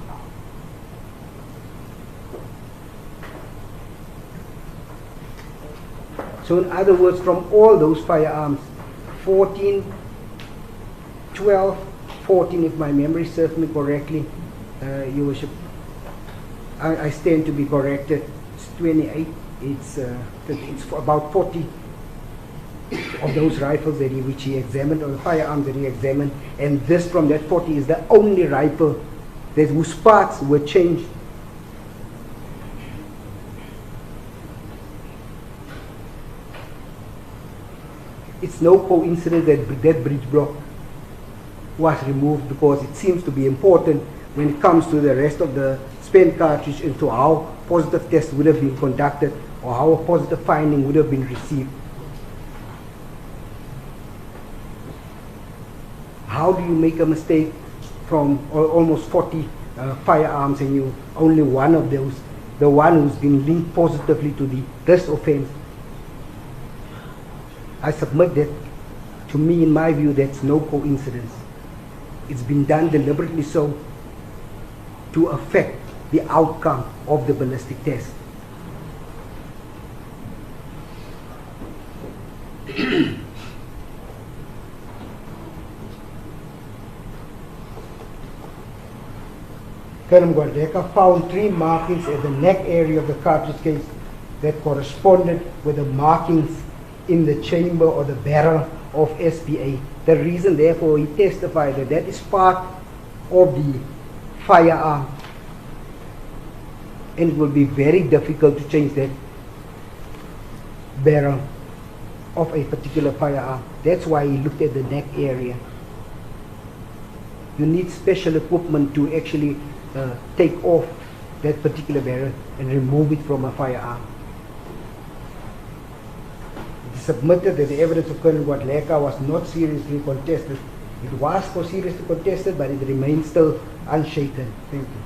So in other words, from all those firearms, 14, 12, 14, if my memory serves me correctly, Your Worship, I stand to be corrected. It's 28. It's about 40 of those rifles that which he examined, or the firearms that he examined, and this from that 40 is the only rifle that whose parts were changed. It's no coincidence that that breech block was removed, because it seems to be important when it comes to the rest of the spent cartridge and to how positive tests would have been conducted or how a positive finding would have been received. How do you make a mistake from almost 40 firearms and you only one of those, the one who's been linked positively to this offense? I submit that, to me, in my view, that's no coincidence. It's been done deliberately so to affect the outcome of the ballistic test. Colonel Mgwadleka found 3 markings at the neck area of the cartridge case that corresponded with the markings in the chamber or the barrel of SPA. The reason, therefore, he testified that that is part of the firearm, and it will be very difficult to change that barrel of a particular firearm. That's why he looked at the neck area. You need special equipment to actually take off that particular barrel and remove it from a firearm. submitted that the evidence of Colonel Guadaleka was not seriously contested. It was seriously contested, but it remains still unshaken. Thank you.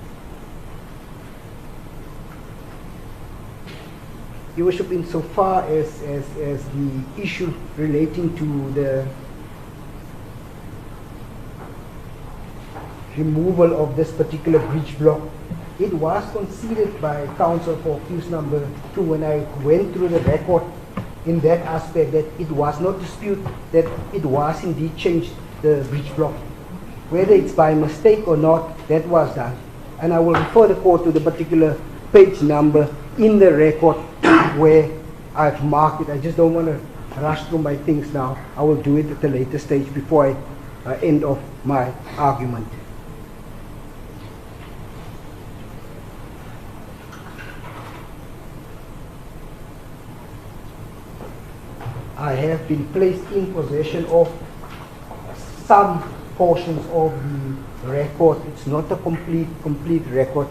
Your Worship, insofar as the issue relating to the removal of this particular breach block, it was conceded by counsel for accused number 2 when I went through the record in that aspect that it was not disputed that it was indeed changed, the breach block. Whether it's by mistake or not, that was done. And I will refer the court to the particular page number in the record where I've marked it. I just don't want to rush through my things now. I will do it at a later stage before I end off my argument. I have been placed in possession of some portions of the record. It's not a complete record,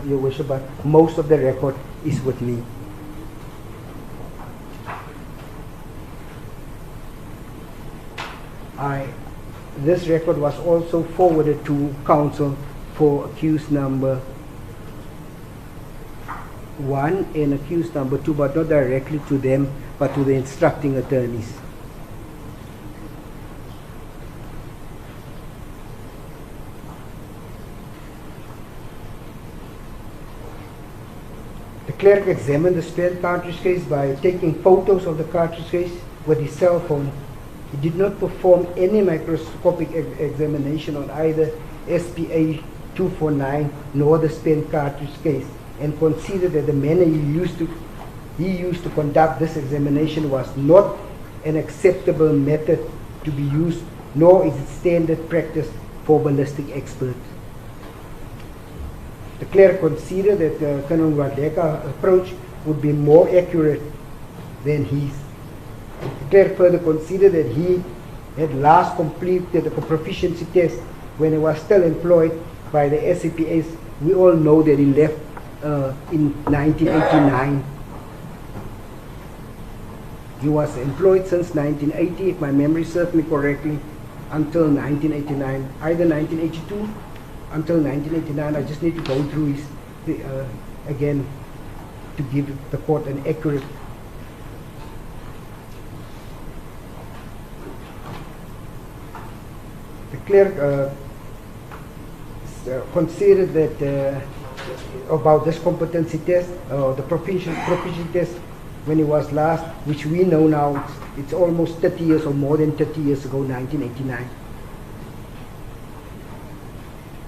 Your Worship, but most of the record is with me. This record was also forwarded to counsel for accused number 1 and accused number 2, but not directly to them, but to the instructing attorneys. The clerk examined the spent cartridge case by taking photos of the cartridge case with his cell phone. He did not perform any microscopic examination on either SPA 249 nor the spent cartridge case, and considered that the manner he used to conduct this examination was not an acceptable method to be used, nor is it standard practice for ballistic experts. The clerk considered that Colonel Guadaleka's approach would be more accurate than his. The clerk further considered that he had last completed a proficiency test when he was still employed by the SCPS. We all know that he left in 1989. He was employed since 1980, if my memory serves me correctly, until 1989, either 1982 until 1989. I just need to go through his, again, to give the court an accurate. The clerk considered that about this competency test, the proficiency test, when it was last, which we know now, it's almost 30 years or more than 30 years ago, 1989.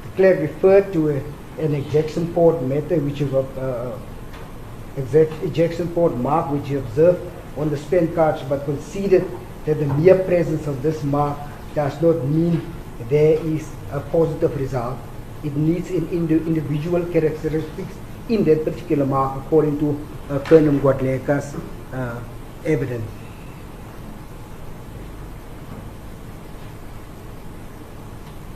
The clerk referred to an ejection port method, which is ejection port mark, which he observed on the spent cartridge, but conceded that the mere presence of this mark does not mean there is a positive result. It needs an individual characteristics in that particular mark, according to Colonel Guadaleka's evidence.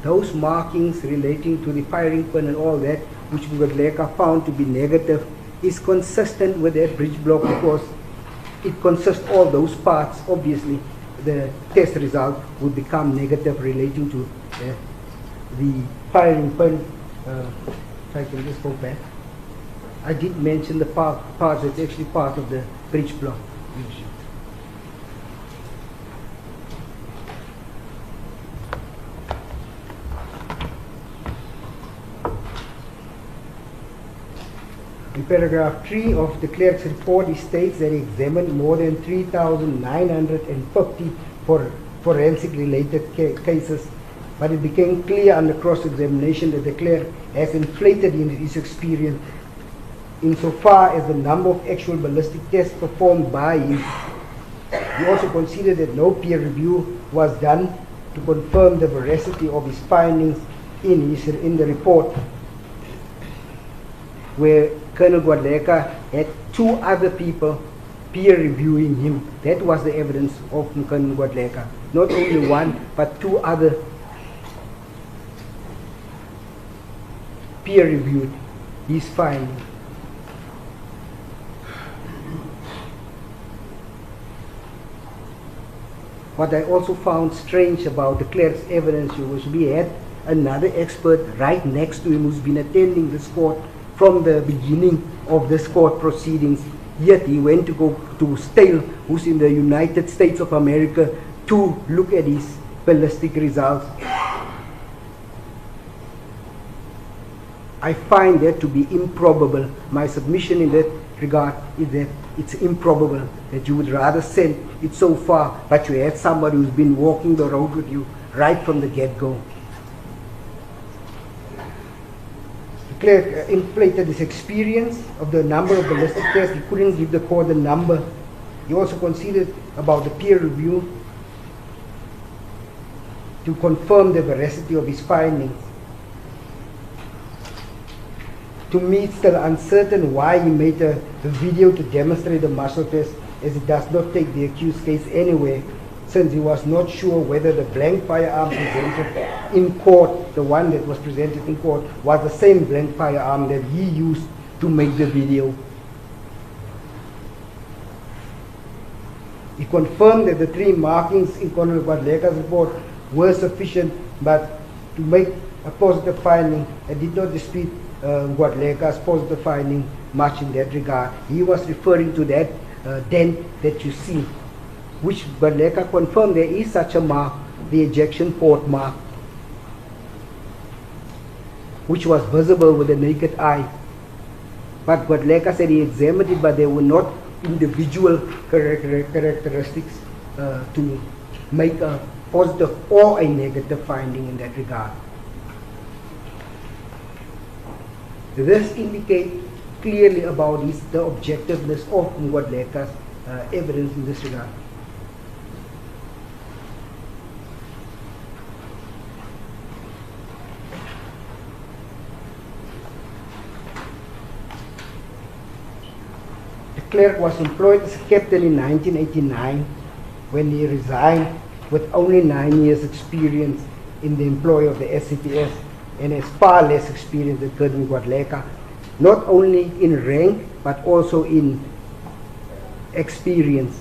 Those markings relating to the firing pin and all that, which Guadaleka found to be negative, is consistent with that breech block because it consists all those parts. Obviously, the test result would become negative relating to the firing pin. If I can just go back. I did mention the part that's actually part of the breech block. In paragraph 3 of the clerk's report, he states that he examined more than 3,950 forensic related cases, but it became clear under cross-examination that the clerk has inflated in his experience insofar as the number of actual ballistic tests performed by him. He also considered that no peer review was done to confirm the veracity of his findings in the report, where Colonel Guadaleka had 2 other people peer reviewing him. That was the evidence of Colonel Guadaleka. Not only one, but 2 other peer reviewed his findings. What I also found strange about the clerk's evidence was we had another expert right next to him who's been attending this court from the beginning of this court proceedings. Yet he went to go to Stale, who's in the United States of America, to look at his ballistic results. I find that to be improbable. My submission in that regard is that it's improbable that you would rather send it so far, but you had somebody who's been walking the road with you right from the get-go. The clerk inflated his experience of the number of ballistic tests. He couldn't give the court the number. He also considered about the peer review to confirm the veracity of his findings. To me, it's still uncertain why he made the video to demonstrate the muscle test, as it does not take the accused case anywhere, since he was not sure whether the blank firearm presented in court, the one that was presented in court, was the same blank firearm that he used to make the video. He confirmed that the 3 markings in Colonel Guadaleka's report were sufficient, but to make a positive finding, and did not dispute Guadaleka's positive finding much in that regard. He was referring to that dent that you see, which Guadaleka confirmed there is such a mark, the ejection port mark, which was visible with the naked eye. But Guadaleka said he examined it, but there were not individual characteristics to make a positive or a negative finding in that regard. This indicates clearly about the objectiveness of Guadaleka's evidence in this regard. The clerk was employed as a captain in 1989 when he resigned with only 9 years experience in the employ of the SCPS, and has far less experience than Colonel Guadaleka, not only in rank but also in experience.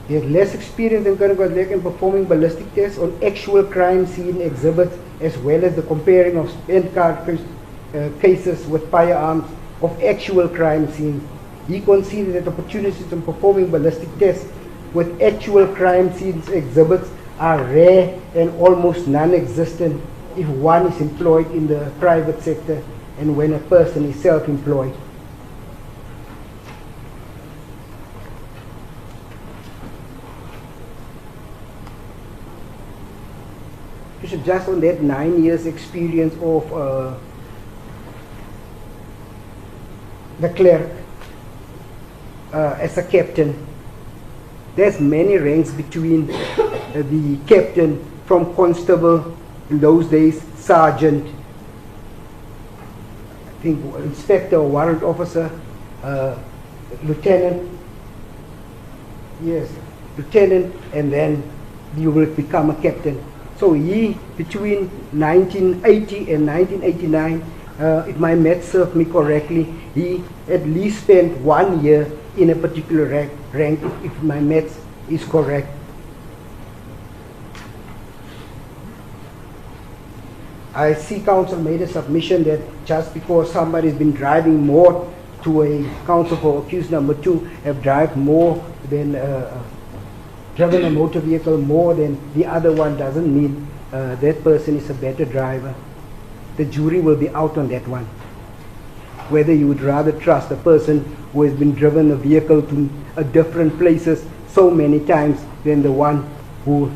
He has less experience than Colonel Guadaleka in performing ballistic tests on actual crime scene exhibits, as well as the comparing of spent cartridge cases with firearms of actual crime scenes. He considered that opportunities in performing ballistic tests with actual crime scenes exhibits are rare and almost non-existent if one is employed in the private sector and when a person is self-employed. Just on that 9 years experience of the clerk as a captain, there's many ranks between the captain, from constable, in those days sergeant, I think inspector or warrant officer, lieutenant, yes, lieutenant, and then you will become a captain. So he, between 1980 and 1989, if my math served me correctly, he at least spent 1 year in a particular rank, if my math is correct. I see counsel made a submission that just because somebody's been driving more to a counsel for accused number 2 have driven more than driven a motor vehicle more than the other one doesn't mean that person is a better driver. The jury will be out on that one. Whether you would rather trust a person who has been driven a vehicle to different places so many times than the one who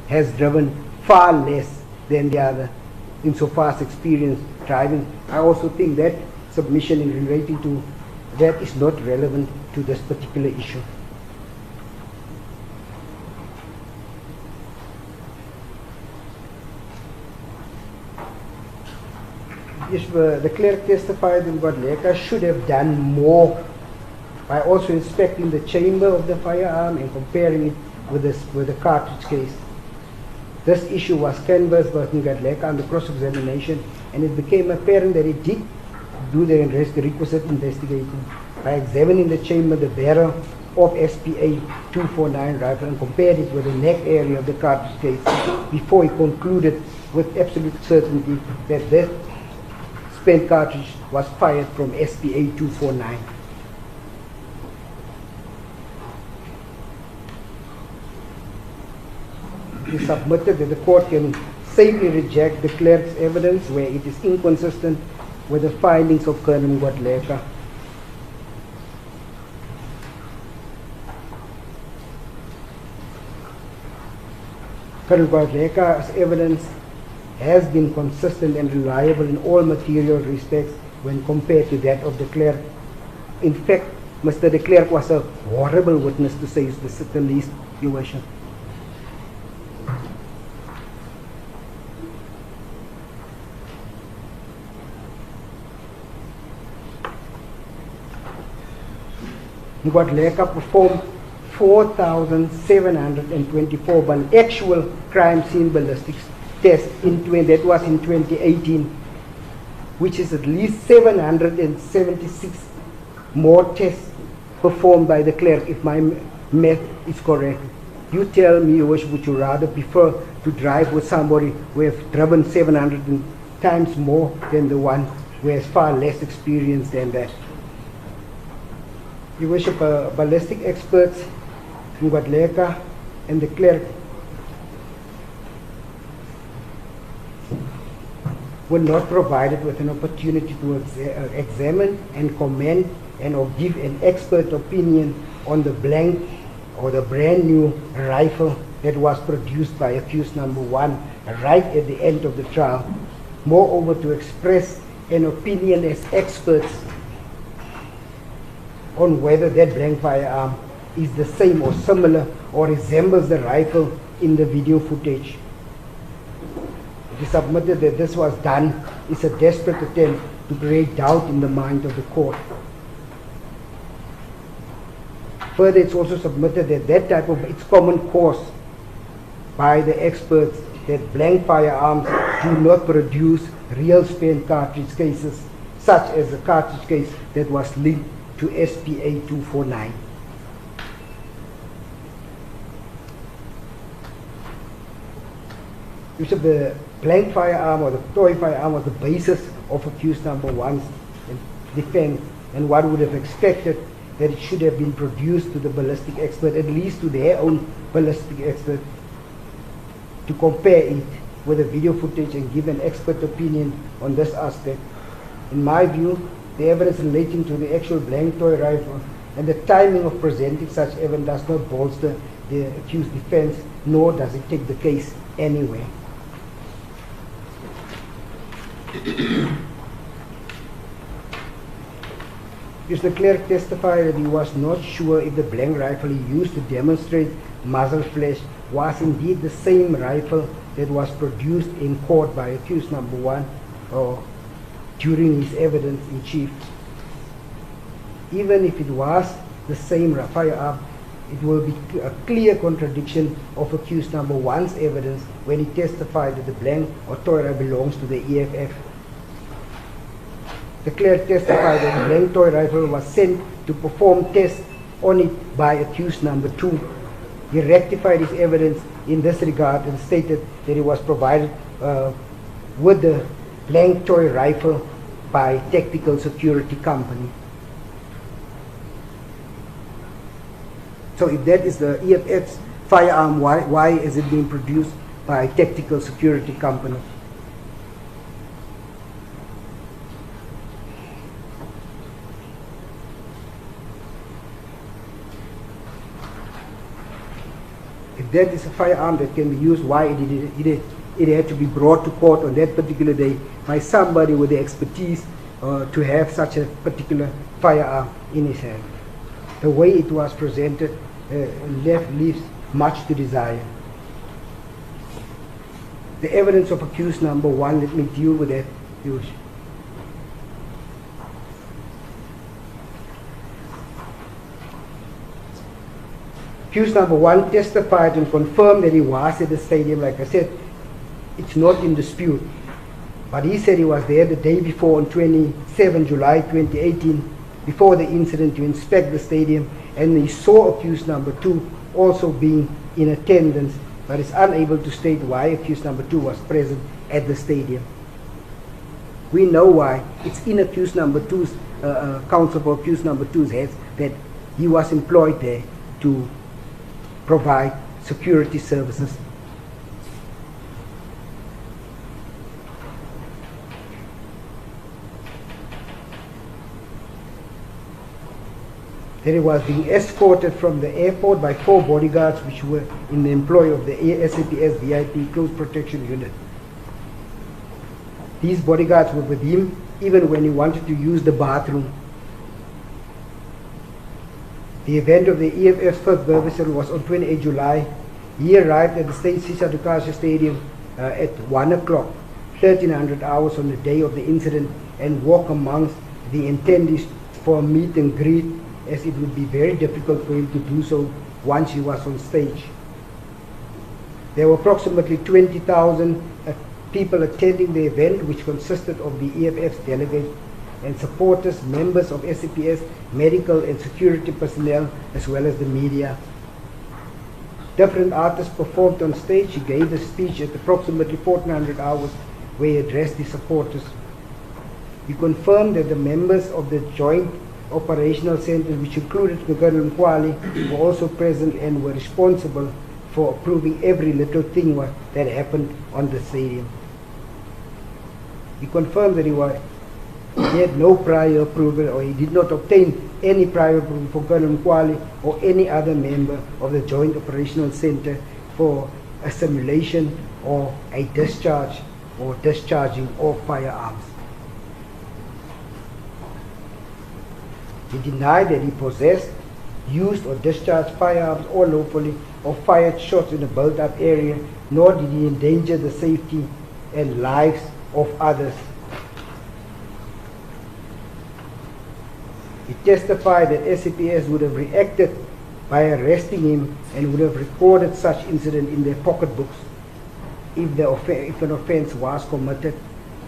has driven far less than the other insofar as experience driving. I also think that submission in relating to that is not relevant to this particular issue. If the clerk testified that Guadaleka should have done more by also inspecting the chamber of the firearm and comparing it with the cartridge case. This issue was canvassed by Guadaleka under cross-examination, and it became apparent that he did do the requisite investigating by examining the chamber, the barrel of SPA 249 rifle, and compared it with the neck area of the cartridge case before he concluded with absolute certainty that this spent cartridge was fired from SPA 249. He submitted that the court can safely reject the clerk's evidence where it is inconsistent with the findings of Colonel Ngwadleka. Colonel Ngwadleka's evidence has been consistent and reliable in all material respects when compared to that of the clerk. In fact, Mr. de Klerk was a horrible witness, to say the least, Your Worship. Ngwadleka performed 4,724 by an actual crime scene ballistics test that was in 2018, which is at least 776 more tests performed by the clerk, if my math is correct. You tell me, would you rather prefer to drive with somebody who has driven 700 times more than the one who has far less experience than that? Your Worship, ballistic experts, Ngwadleka and the clerk were not provided with an opportunity to examine and comment and or give an expert opinion on the blank or the brand new rifle that was produced by accused number 1 right at the end of the trial. Moreover, to express an opinion as experts on whether that blank firearm is the same or similar or resembles the rifle in the video footage. It is submitted that this was done is a desperate attempt to create doubt in the mind of the court. Further, it's also submitted that that type of, it's common course by the experts that blank firearms do not produce real spent cartridge cases, such as the cartridge case that was linked to SPA 249. Use of the blank firearm or the toy firearm was the basis of accused number 1's defense, and one would have expected that it should have been produced to the ballistic expert, at least to their own ballistic expert, to compare it with the video footage and give an expert opinion on this aspect. In my view, the evidence relating to the actual blank toy rifle and the timing of presenting such evidence does not bolster the accused defense, nor does it take the case anywhere. Mr. Clerk testified that he was not sure if the blank rifle he used to demonstrate muzzle flash was indeed the same rifle that was produced in court by accused number 1 or during his evidence in chief. Even if it was the same firearm, it will be a clear contradiction of accused number 1's evidence when he testified that the blank or toy rifle belongs to the EFF. The clerk testified that the blank toy rifle was sent to perform tests on it by accused number 2. He rectified his evidence in this regard and stated that he was provided with the blank toy rifle by Tactical Security Company. So if that is the EFF's firearm, why is it being produced by Tactical Security Company? If that is a firearm that can be used, why it had to be brought to court on that particular day by somebody with the expertise to have such a particular firearm in his hand. The way it was presented leaves much to desire. The evidence of accused number 1, let me deal with that. Accused number 1 testified and confirmed that he was at the stadium. Like I said, it's not in dispute. But he said he was there the day before, on 27 July 2018, before the incident, to inspect the stadium, and he saw accused number 2 also being in attendance, but is unable to state why accused number 2 was present at the stadium. We know why. It's in accused number 2's, counsel for accused number 2's heads, that he was employed there to provide security services. That he was being escorted from the airport by 4 bodyguards which were in the employ of the SAPS VIP Close Protection Unit. These bodyguards were with him even when he wanted to use the bathroom. The event of the EFF's first Burberson was on 28 July. He arrived at the State Sisa Dukasha Stadium at 1 o'clock, 1300 hours on the day of the incident, and walked amongst the attendees for a meet and greet, as it would be very difficult for him to do so once he was on stage. There were approximately 20,000 people attending the event, which consisted of the EFF's delegates and supporters, members of SAPS, medical and security personnel, as well as the media. Different artists performed on stage. He gave a speech at approximately 1400 hours where he addressed his supporters. He confirmed that the members of the Joint Operational Center, which included Colonel Mkwali, were also present and were responsible for approving every little thing that happened on the stadium. He confirmed that he had no prior approval, or he did not obtain any prior approval for Colonel Mkwali or any other member of the Joint Operational Center for a simulation or a discharge or discharging of firearms. He denied that he possessed, used or discharged firearms or lawfully or fired shots in a built-up area, nor did he endanger the safety and lives of others. He testified that SAPS would have reacted by arresting him and would have recorded such incident in their pocketbooks if an offense was committed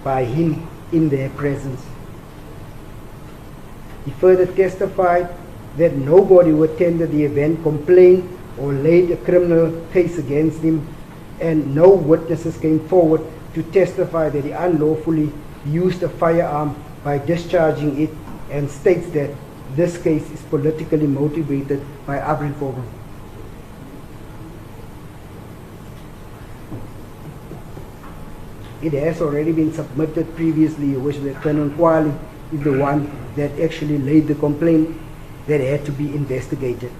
by him in their presence. He further testified that nobody who attended the event complained or laid a criminal case against him, and no witnesses came forward to testify that he unlawfully used a firearm by discharging it, and states that this case is politically motivated by Afrikaner. It has already been submitted previously, which the Colonel Kwali is the one that actually laid the complaint that had to be investigated.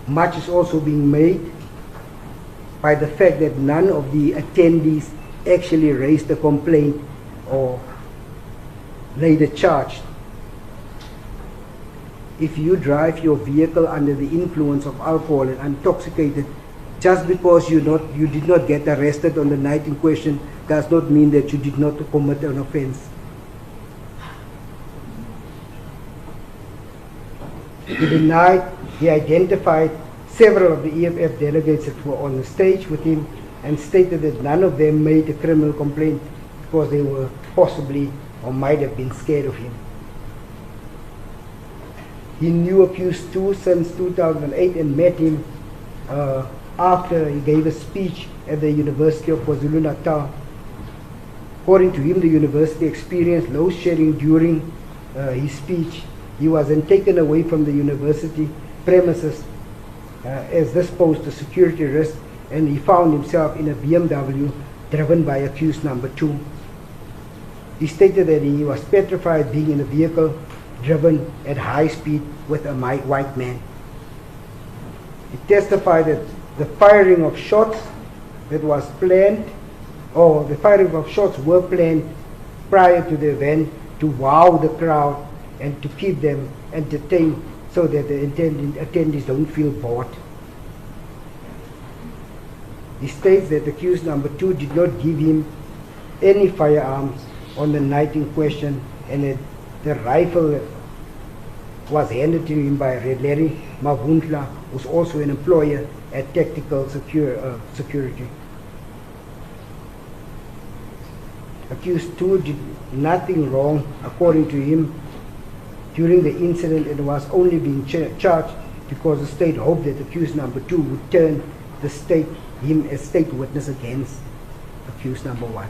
Much is also being made by the fact that none of the attendees actually raised a complaint or laid a charge. If you drive your vehicle under the influence of alcohol and intoxicated, just because you did not get arrested on the night in question does not mean that you did not commit an offense. He denied he identified several of the EFF delegates that were on the stage with him and stated that none of them made a criminal complaint because they were possibly or might have been scared of him. He knew accused 2 since 2008 and met him after he gave a speech at the University of KwaZulu-Natal. According to him, the university experienced load shedding during his speech. He was then taken away from the university premises as this posed a security risk, and he found himself in a BMW driven by accused number 2. He stated that he was petrified being in a vehicle driven at high speed with a white man. He testified that the firing of shots that was planned, or the firing of shots were planned prior to the event to wow the crowd and to keep them entertained so that the attendees don't feel bored. He states that accused number 2 did not give him any firearms on the night in question, and that the rifle that was handed to him by Larry Mavundla, who's also an employer at Tactical Security. Accused 2 did nothing wrong according to him during the incident and was only being charged because the state hoped that accused number 2 would turn him as state witness against accused number 1.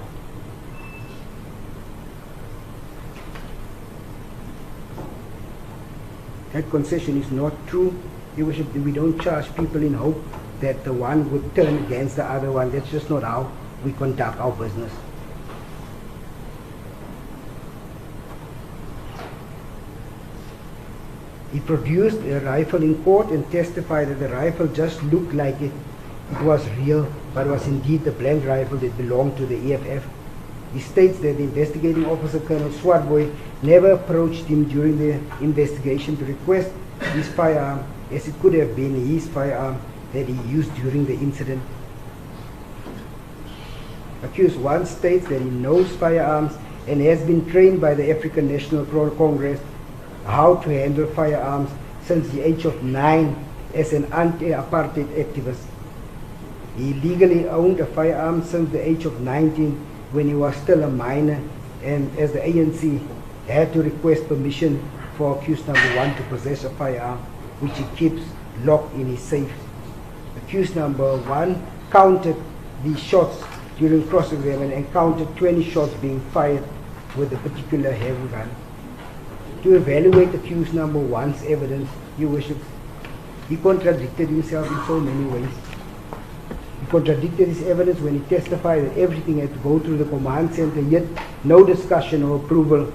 That concession is not true. Your Worship, we don't charge people in hope that the one would turn against the other one. That's just not how we conduct our business. He produced a rifle in court and testified that the rifle just looked like it was real, but was indeed the blank rifle that belonged to the EFF. He states that the investigating officer, Colonel Swartboy, never approached him during the investigation to request his firearm, as it could have been his firearm that he used during the incident. Accused 1 states that he knows firearms and has been trained by the African National Congress how to handle firearms since the age of 9 as an anti-apartheid activist. He legally owned a firearm since the age of 19 when he was still a minor, and as the ANC had to request permission for accused number 1 to possess a firearm, which he keeps locked in his safe. Accused number 1 counted the shots during cross-examination and counted 20 shots being fired with a particular handgun. To evaluate accused number 1's evidence, Your Worship, he contradicted himself in so many ways. He contradicted his evidence when he testified that everything had to go through the command center, yet no discussion or approval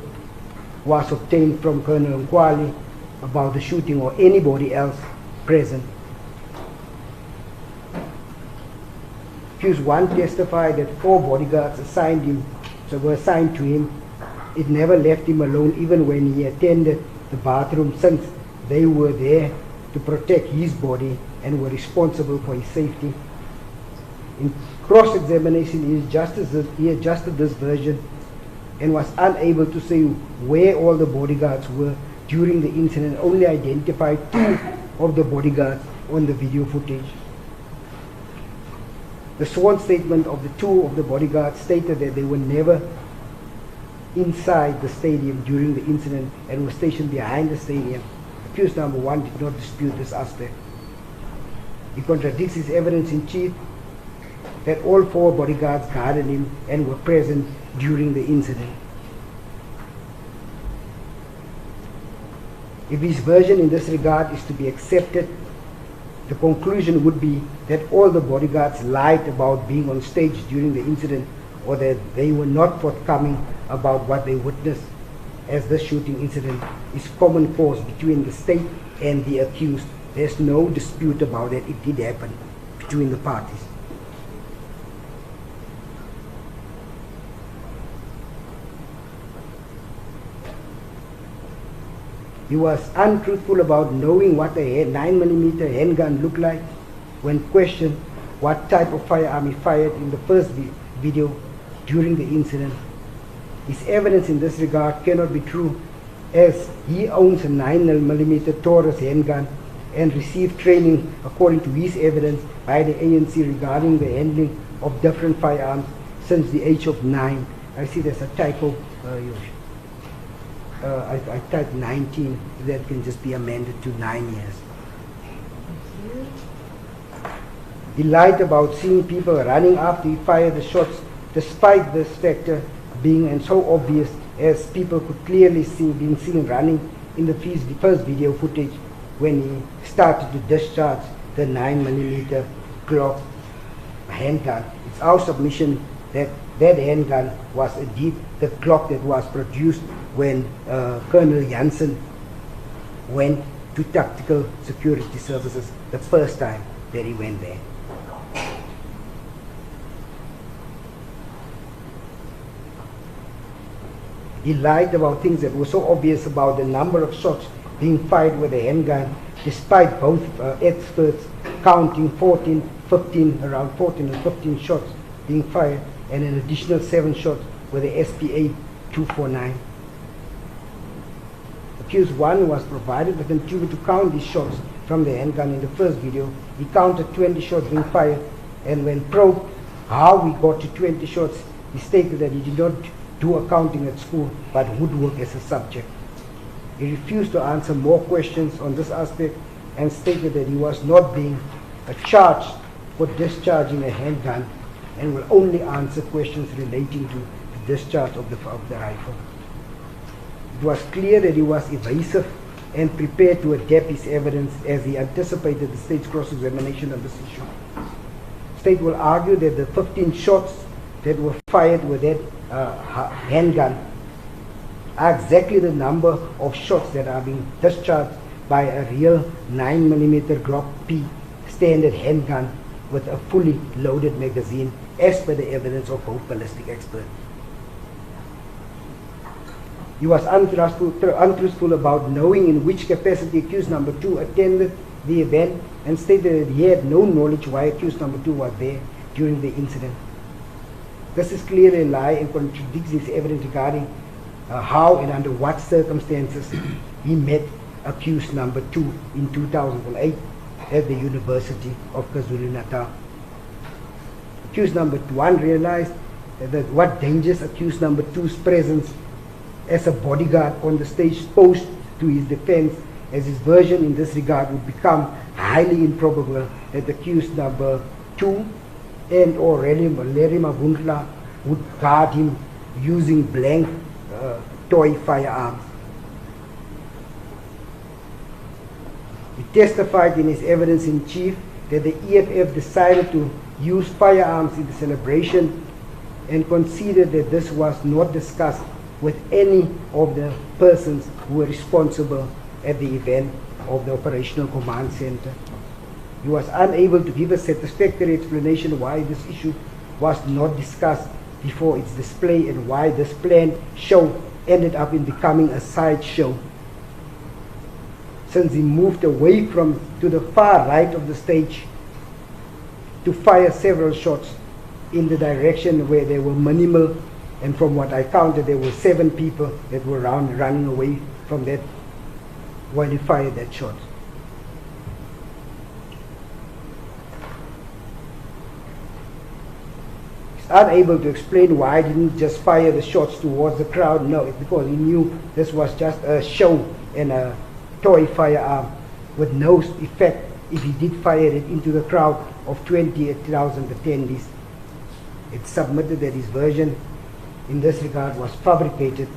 was obtained from Colonel Nkwali about the shooting or anybody else present. Accused 1 testified that 4 bodyguards were assigned to him. It never left him alone even when he attended the bathroom, since they were there to protect his body and were responsible for his safety. In cross-examination, he adjusted this version and was unable to say where all the bodyguards were during the incident, only identified 2 of the bodyguards on the video footage. The sworn statement of the 2 of the bodyguards stated that they were never inside the stadium during the incident and were stationed behind the stadium. Accused number 1 did not dispute this aspect. He contradicts his evidence in chief that all 4 bodyguards guarded him and were present during the incident. If his version in this regard is to be accepted, the conclusion would be that all the bodyguards lied about being on stage during the incident, or that they were not forthcoming about what they witnessed, as this shooting incident is common cause between the state and the accused. There's no dispute about it. It did happen between the parties. He was untruthful about knowing what a 9mm handgun looked like when questioned what type of firearm he fired in the first video during the incident. His evidence in this regard cannot be true, as he owns a 9mm Taurus handgun and received training, according to his evidence, by the ANC regarding the handling of different firearms since the age of 9. I see there's a typo. I typed 19. That can just be amended to 9 years. He lied about seeing people running after he fired the shots, despite this factor being so obvious, as people could clearly see being seen running in the first video footage when he started to discharge the 9mm Glock handgun. It's our submission that that handgun was indeed the Glock that was produced when Colonel Jansen went to Tactical Security Services the first time that he went there. He lied about things that were so obvious about the number of shots being fired with a handgun, despite both experts counting around 14 and 15 shots being fired, and an additional 7 shots with the SPA 249. Accused 1 was provided with an tube to count these shots from the handgun in the first video. He counted 20 shots being fired, and when probed how he got to 20 shots, he stated that he did not do accounting at school, but woodwork as a subject. He refused to answer more questions on this aspect and stated that he was not being charged for discharging a handgun and will only answer questions relating to the discharge of the rifle. It was clear that he was evasive and prepared to adapt his evidence as he anticipated the state's cross-examination on this issue. The state will argue that the 15 shots that were fired with that handgun are exactly the number of shots that are being discharged by a real 9mm Glock P standard handgun with a fully loaded magazine, as per the evidence of both ballistic experts. He was untruthful about knowing in which capacity accused number 2 attended the event and stated that he had no knowledge why accused number 2 was there during the incident. This is clearly a lie and contradicts his evidence regarding how and under what circumstances he met accused number 2 in 2008 at the University of KwaZulu-Natal. Accused number 1 realized that what dangers accused number 2's presence as a bodyguard on the stage posed to his defense, as his version in this regard would become highly improbable that accused number 2 and or Larry Mavuntla would guard him using blank toy firearms. He testified in his evidence in chief that the EFF decided to use firearms in the celebration and conceded that this was not discussed with any of the persons who were responsible at the event of the Operational Command Center. He was unable to give a satisfactory explanation why this issue was not discussed before its display and why this planned show ended up in becoming a sideshow, since he moved away to the far right of the stage to fire several shots in the direction where there were minimal, and from what I counted there were 7 people that were running away from that while he fired that shot. He's unable to explain why he didn't just fire the shots towards the crowd. No, it's because he knew this was just a show and a toy firearm with no effect if he did fire it into the crowd of 28,000 attendees. It's submitted that his version in this regard was fabricated,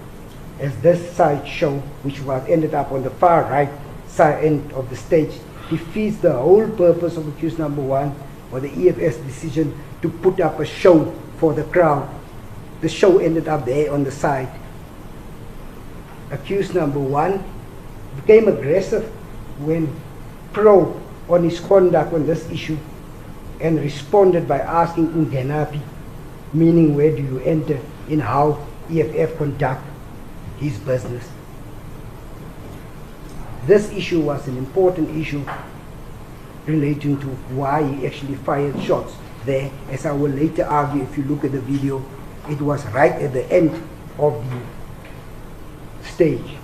as this side show, which was ended up on the far right side end of the stage, defeats the whole purpose of accused number 1 or the EFS decision to put up a show for the crowd. The show ended up there on the side. Accused number 1 became aggressive when probed on his conduct on this issue and responded by asking Ungenapi, meaning where do you enter, in how EFF conduct his business. This issue was an important issue relating to why he actually fired shots there. As I will later argue, if you look at the video, it was right at the end of the stage.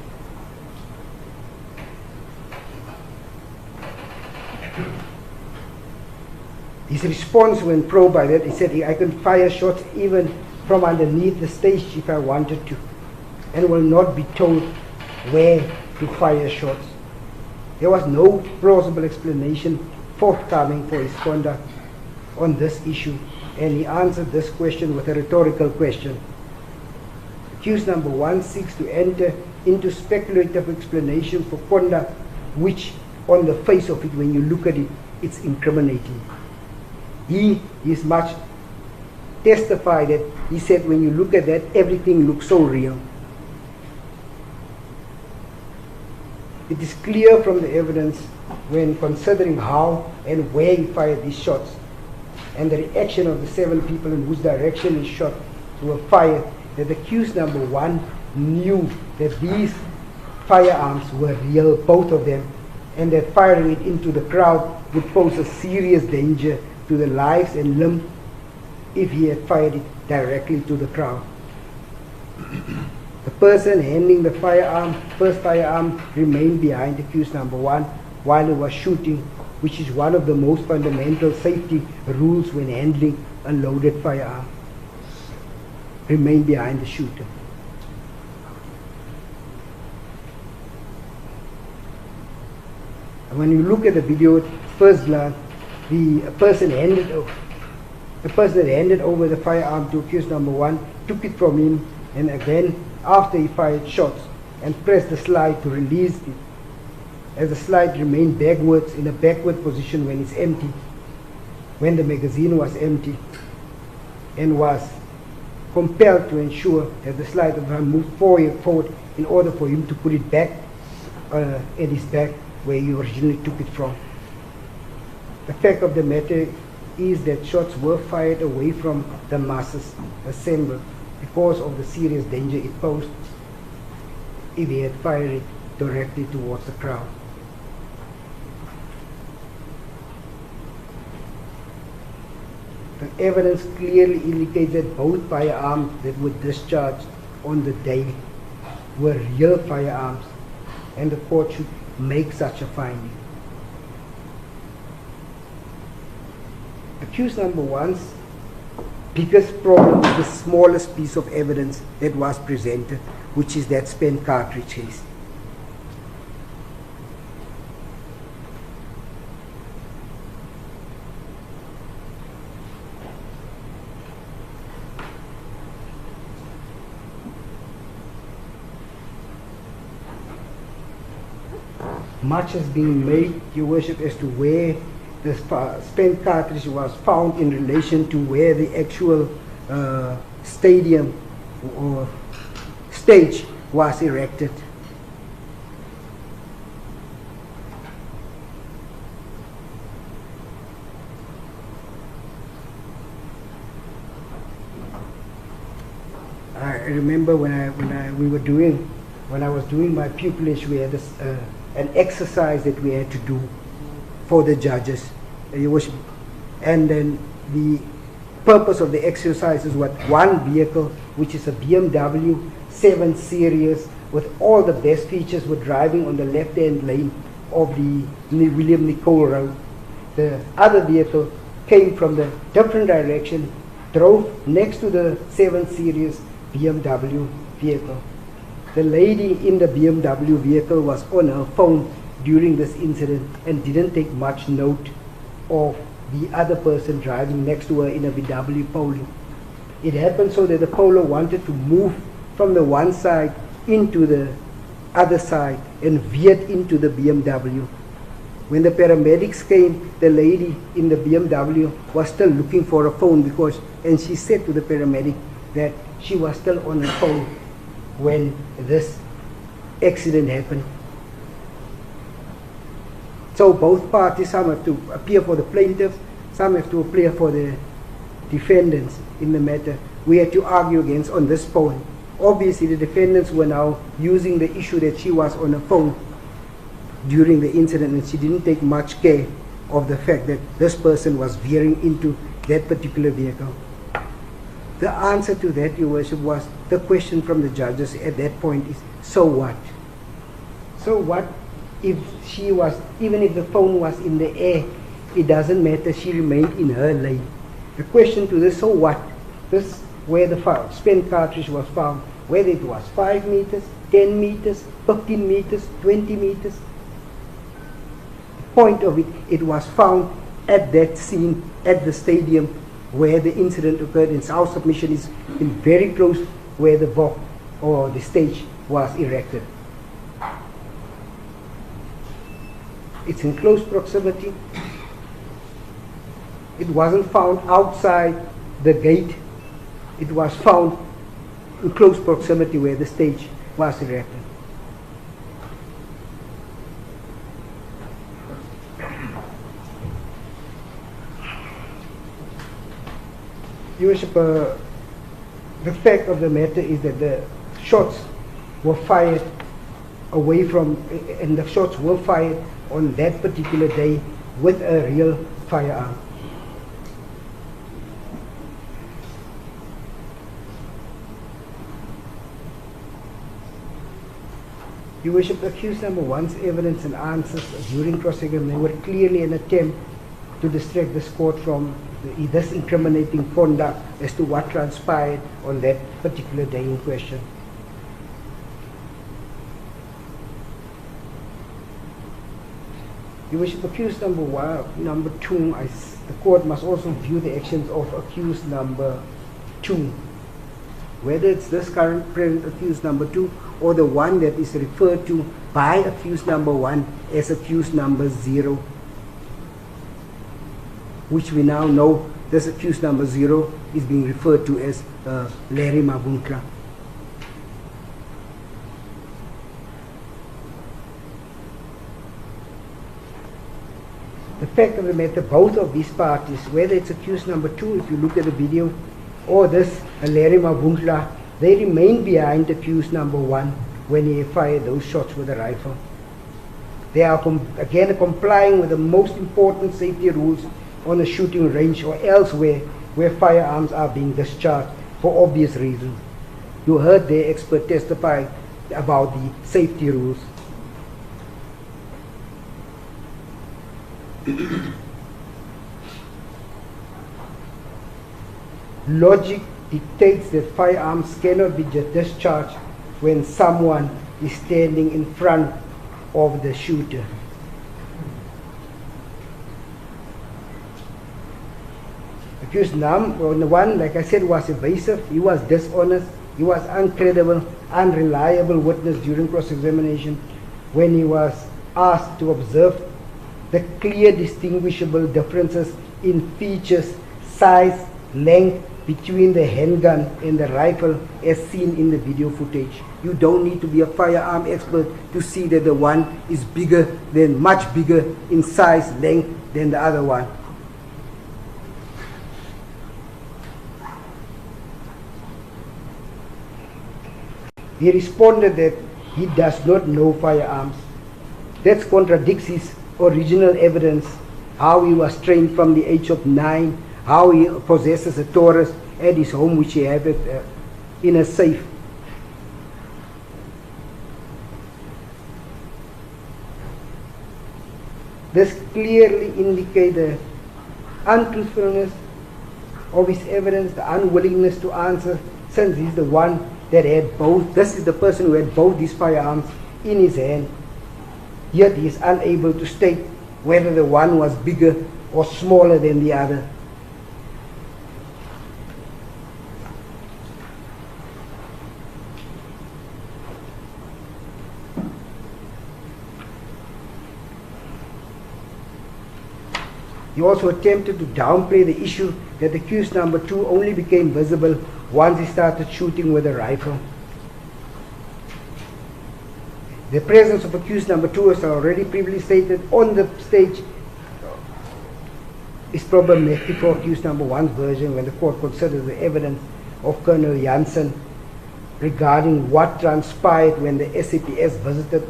His response when probed by that, he said, I can fire shots even from underneath the stage if I wanted to, and will not be told where to fire shots. There was no plausible explanation forthcoming for his conduct on this issue, and he answered this question with a rhetorical question. Accused number 1 seeks to enter into speculative explanation for conduct which, on the face of it, when you look at it, it's incriminating. He is much testified that he said when you look at that, everything looks so real. It is clear from the evidence when considering how and where he fired these shots and the reaction of the 7 people in whose direction his shots were fired, that accused number 1 knew that these firearms were real, both of them, and that firing it into the crowd would pose a serious danger to the lives and limb if he had fired it directly to the crowd. The person handling the first firearm, remained behind accused number 1 while he was shooting, which is one of the most fundamental safety rules when handling a loaded firearm. remained behind the shooter. And when you look at the video at first glance, the person that handed over the firearm to accused number 1 took it from him, and again after he fired shots and pressed the slide to release it, as the slide remained backwards in a backward position when it's empty, when the magazine was empty, and was compelled to ensure that the slide of hand moved forward in order for him to put it back at his back where he originally took it from. The fact of the matter is that shots were fired away from the masses assembled because of the serious danger it posed if he had fired it directly towards the crowd. The evidence clearly indicates that both firearms that were discharged on the day were real firearms, and the court should make such a finding. Accused number 1's biggest problem is the smallest piece of evidence that was presented, which is that spent cartridge case. Much has been made, Your Worship, as to where the spent cartridge was found in relation to where the actual stadium or stage was erected. I remember when I was doing my pupillage, we had this, an exercise that we had to do for the judges, Your Worship. And then the purpose of the exercise is what one vehicle, which is a BMW 7 Series with all the best features, were driving on the left-hand lane of the William Nicole Road. The other vehicle came from the different direction, drove next to the 7 Series BMW vehicle. The lady in the BMW vehicle was on her phone during this incident and didn't take much note of the other person driving next to her in a VW Polo. It happened so that the Polo wanted to move from the one side into the other side and veered into the BMW. When the paramedics came, the lady in the BMW was still looking for a phone and she said to the paramedic that she was still on her phone when this accident happened. So both parties, some have to appear for the plaintiffs, some have to appear for the defendants in the matter. We had to argue against on this point. Obviously the defendants were now using the issue that she was on her phone during the incident and she didn't take much care of the fact that this person was veering into that particular vehicle. The answer to that, Your Worship, was the question from the judges at that point is, so what? So what if she was, even if the phone was in the air, it doesn't matter, she remained in her lane. The question to this, so what? This, where the spent cartridge was found, whether it was 5 meters, 10 meters, 15 meters, 20 meters. The point of it, it was found at that scene, at the stadium where the incident occurred, and our submission is in very close where the box or the stage was erected. It's in close proximity. It wasn't found outside the gate. It was found in close proximity where the stage was erected. Your Worship, the fact of the matter is that the shots were fired away from, and the shots were fired on that particular day with a real firearm. Your Worship, accused number 1's evidence and answers during cross-examination were clearly an attempt to distract this court from this incriminating conduct as to what transpired on that particular day in question. Your Worship, accused number 2, the court must also view the actions of accused number 2. Whether it's this current present accused number 2 or the one that is referred to by accused number 1 as accused number 0, which we now know this accused number 0 is being referred to as Larry Mavuntla. The fact of the matter, both of these parties, whether it's accused number 2, if you look at the video, or this Larry Mavuntla, they remain behind accused number 1 when he fired those shots with a rifle. They are again complying with the most important safety rules on a shooting range or elsewhere where firearms are being discharged for obvious reasons. You heard the expert testify about the safety rules. Logic dictates that firearms cannot be discharged when someone is standing in front of the shooter. Accused number 1, like I said, was evasive, he was dishonest, he was uncredible, unreliable witness during cross-examination when he was asked to observe the clear distinguishable differences in features, size, length between the handgun and the rifle as seen in the video footage. You don't need to be a firearm expert to see that the one is much bigger in size, length than the other one. He responded that he does not know firearms. That contradicts his original evidence, how he was trained from the age of 9, how he possesses a Taurus at his home, which he had in a safe. This clearly indicates the untruthfulness of his evidence, the unwillingness to answer, since he's the one that had both. This is the person who had both these firearms in his hand, yet he is unable to state whether the one was bigger or smaller than the other. He also attempted to downplay the issue that accused number 2 only became visible once he started shooting with a rifle. The presence of accused number 2, as I already previously stated, on the stage is problematic for accused number 1's version when the court considers the evidence of Colonel Janssen regarding what transpired when the SAPS visited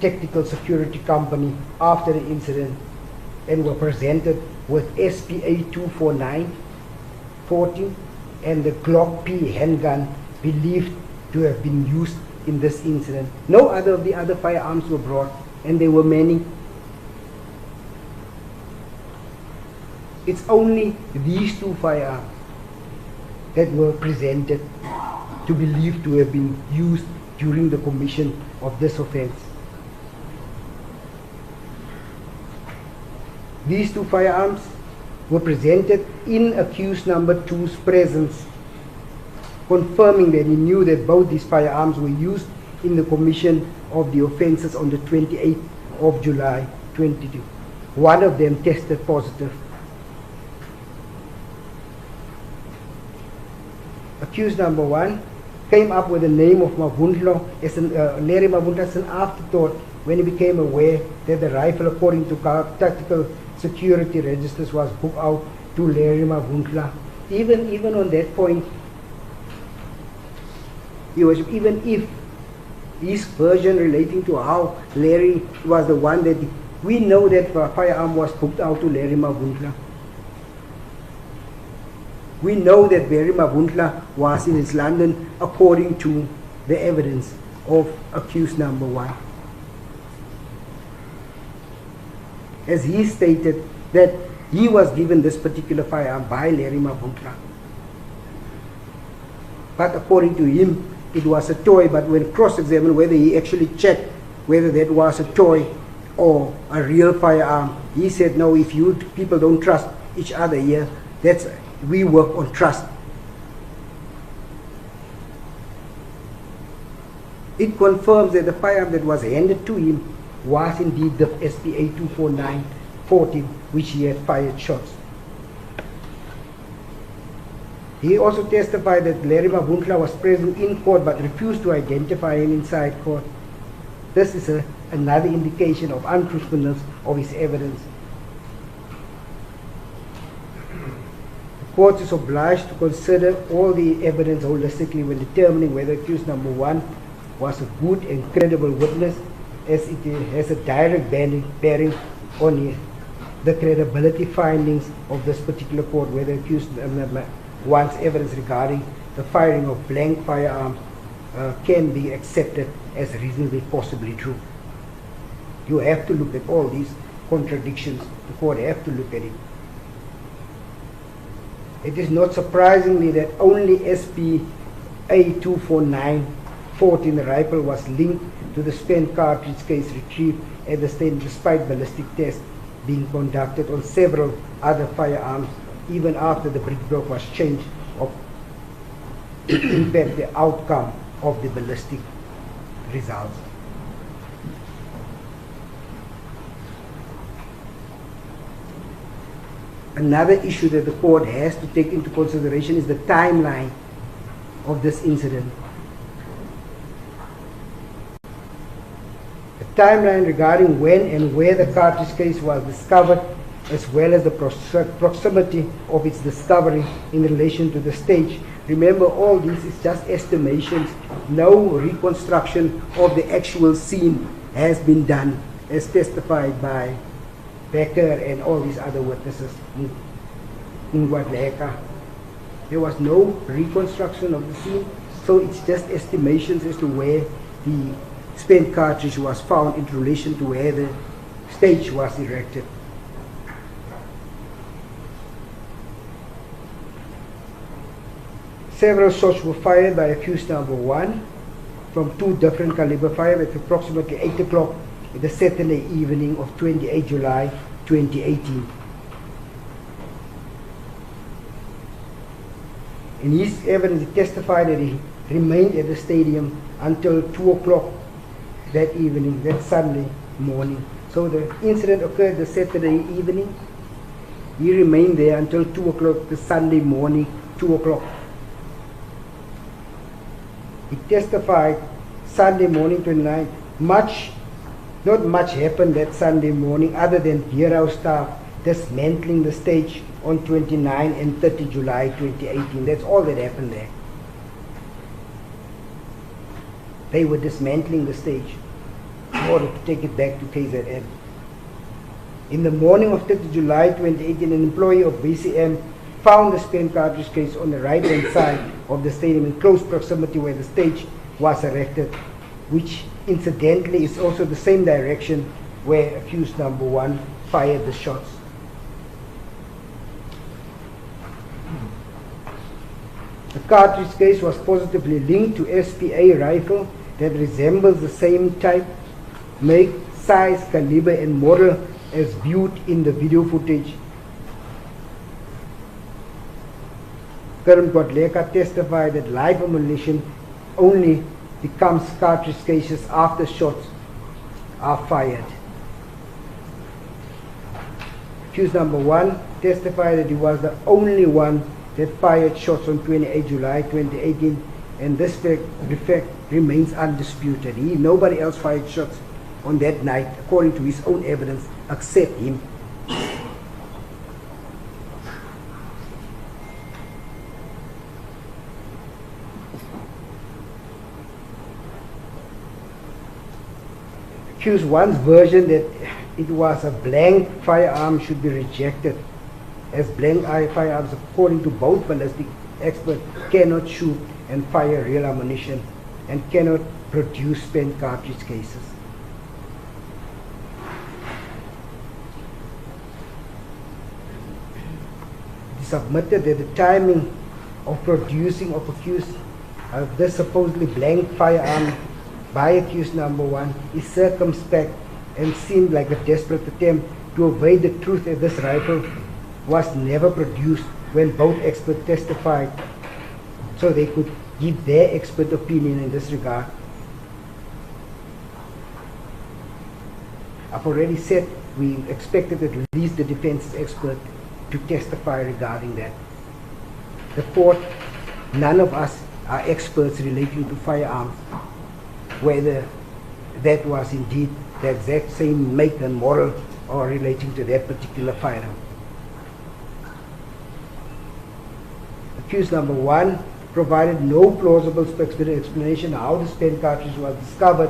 Tactical Security Company after the incident and were presented with SPA 249-40 and the Glock P handgun believed to have been used in this incident. No other of the other firearms were brought, and there were many. It's only these 2 firearms that were presented to believe to have been used during the commission of this offense. These 2 firearms were presented in accused number 2's presence, confirming that he knew that both these firearms were used in the commission of the offenses on the 28th of July 22. One of them tested positive. Accused number 1 came up with the name of Mavuntla as Larry Mavuntla as an afterthought when he became aware that the rifle, according to tactical security registers, was booked out to Larry Mavuntla. Even on that point, even if his version relating to how Larry was the one that we know that firearm was booked out to Larry Mavuntla. We know that Larry Mavuntla was in East London according to the evidence of accused number 1. As he stated, that he was given this particular firearm by Larry Mabuntla. But according to him, it was a toy, but when cross-examined whether he actually checked whether that was a toy or a real firearm, he said, no, if you people don't trust each other here, we work on trust. It confirms that the firearm that was handed to him was indeed the SPA 249-14, which he had fired shots. He also testified that Larry Mabuntla was present in court but refused to identify him inside court. This is another indication of untruthfulness of his evidence. The court is obliged to consider all the evidence holistically when determining whether accused number 1 was a good and credible witness, as it has a direct bearing on the credibility findings of this particular court, whether accused number 1's evidence regarding the firing of blank firearms can be accepted as reasonably possibly true. You have to look at all these contradictions. The court have to look at it. It is not surprisingly that only SPA 249-14 rifle was linked to the spent cartridge case retrieved at the station, despite ballistic tests being conducted on several other firearms, even after the brickwork was changed to impact the outcome of the ballistic results. Another issue that the court has to take into consideration is the timeline of this incident. The timeline regarding when and where the cartridge case was discovered, as well as the proximity of its discovery in relation to the stage. Remember, all this is just estimations. No reconstruction of the actual scene has been done, as testified by Becker and all these other witnesses in Guadalajara. There was no reconstruction of the scene, so it's just estimations as to where the spent cartridge was found in relation to where the stage was erected. Several shots were fired by accused number 1 from 2 different caliber fire at approximately 8 o'clock the Saturday evening of 28 July 2018. In his evidence, he testified that he remained at the stadium until 2 o'clock that evening, that Sunday morning. So the incident occurred the Saturday evening. He remained there until 2 o'clock the Sunday morning, 2 o'clock. He testified Sunday morning 29, not much happened that Sunday morning other than Beer House staff dismantling the stage on 29 and 30 July 2018. That's all that happened there. They were dismantling the stage in order to take it back to KZN. In the morning of 30 July 2018, an employee of BCM found the spent cartridge case on the right-hand side of the stadium in close proximity where the stage was erected, which incidentally is also the same direction where accused number 1 fired the shots. The cartridge case was positively linked to SPA rifle that resembles the same type, make, size, caliber and model as viewed in the video footage. Colonel Godleka testified that live ammunition only becomes cartridge cases after shots are fired. Accused number 1 testified that he was the only one that fired shots on 28 July 2018, and this fact remains undisputed. Nobody else fired shots on that night, according to his own evidence, except him. Accused 1's version that it was a blank firearm should be rejected, as blank firearms, according to both ballistic experts, cannot shoot and fire real ammunition and cannot produce spent cartridge cases. submitted that the timing of producing of accused this supposedly blank firearm by accused number 1 is circumspect and seemed like a desperate attempt to evade the truth that this rifle was never produced when both experts testified, so they could give their expert opinion in this regard. I've already said we expected at least the defense expert to testify regarding that. The court, none of us are experts relating to firearms, whether that was indeed the exact same make and model or relating to that particular firearm. Accused number 1 provided no plausible explanation how the spent cartridge was discovered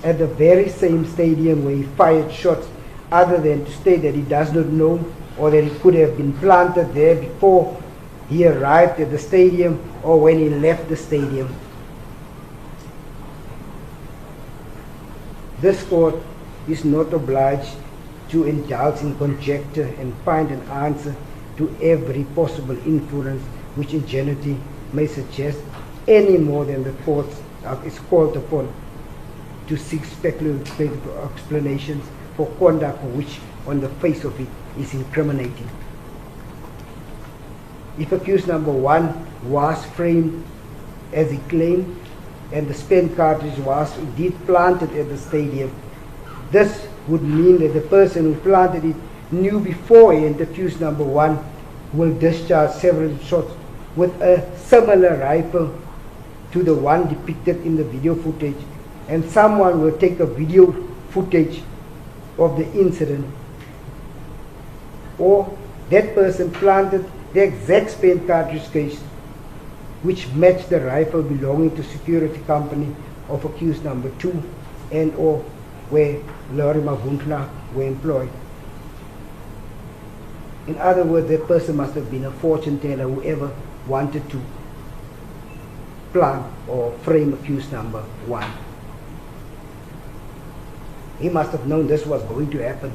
at the very same stadium where he fired shots, other than to state that he does not know or that it could have been planted there before he arrived at the stadium or when he left the stadium. This court is not obliged to indulge in conjecture and find an answer to every possible inference which ingenuity may suggest, any more than the court is called upon to seek speculative explanations for conduct which on the face of it is incriminating. If accused number 1 was framed as he claimed and the spent cartridge was indeed planted at the stadium, this would mean that the person who planted it knew beforehand that accused number 1 will discharge several shots with a similar rifle to the one depicted in the video footage, and someone will take a video footage of the incident, or that person planted the exact spent cartridge case which matched the rifle belonging to security company of accused number 2 and or where Larry Mavuntla were employed. In other words, that person must have been a fortune teller, whoever wanted to plan or frame accused number 1. He must have known this was going to happen,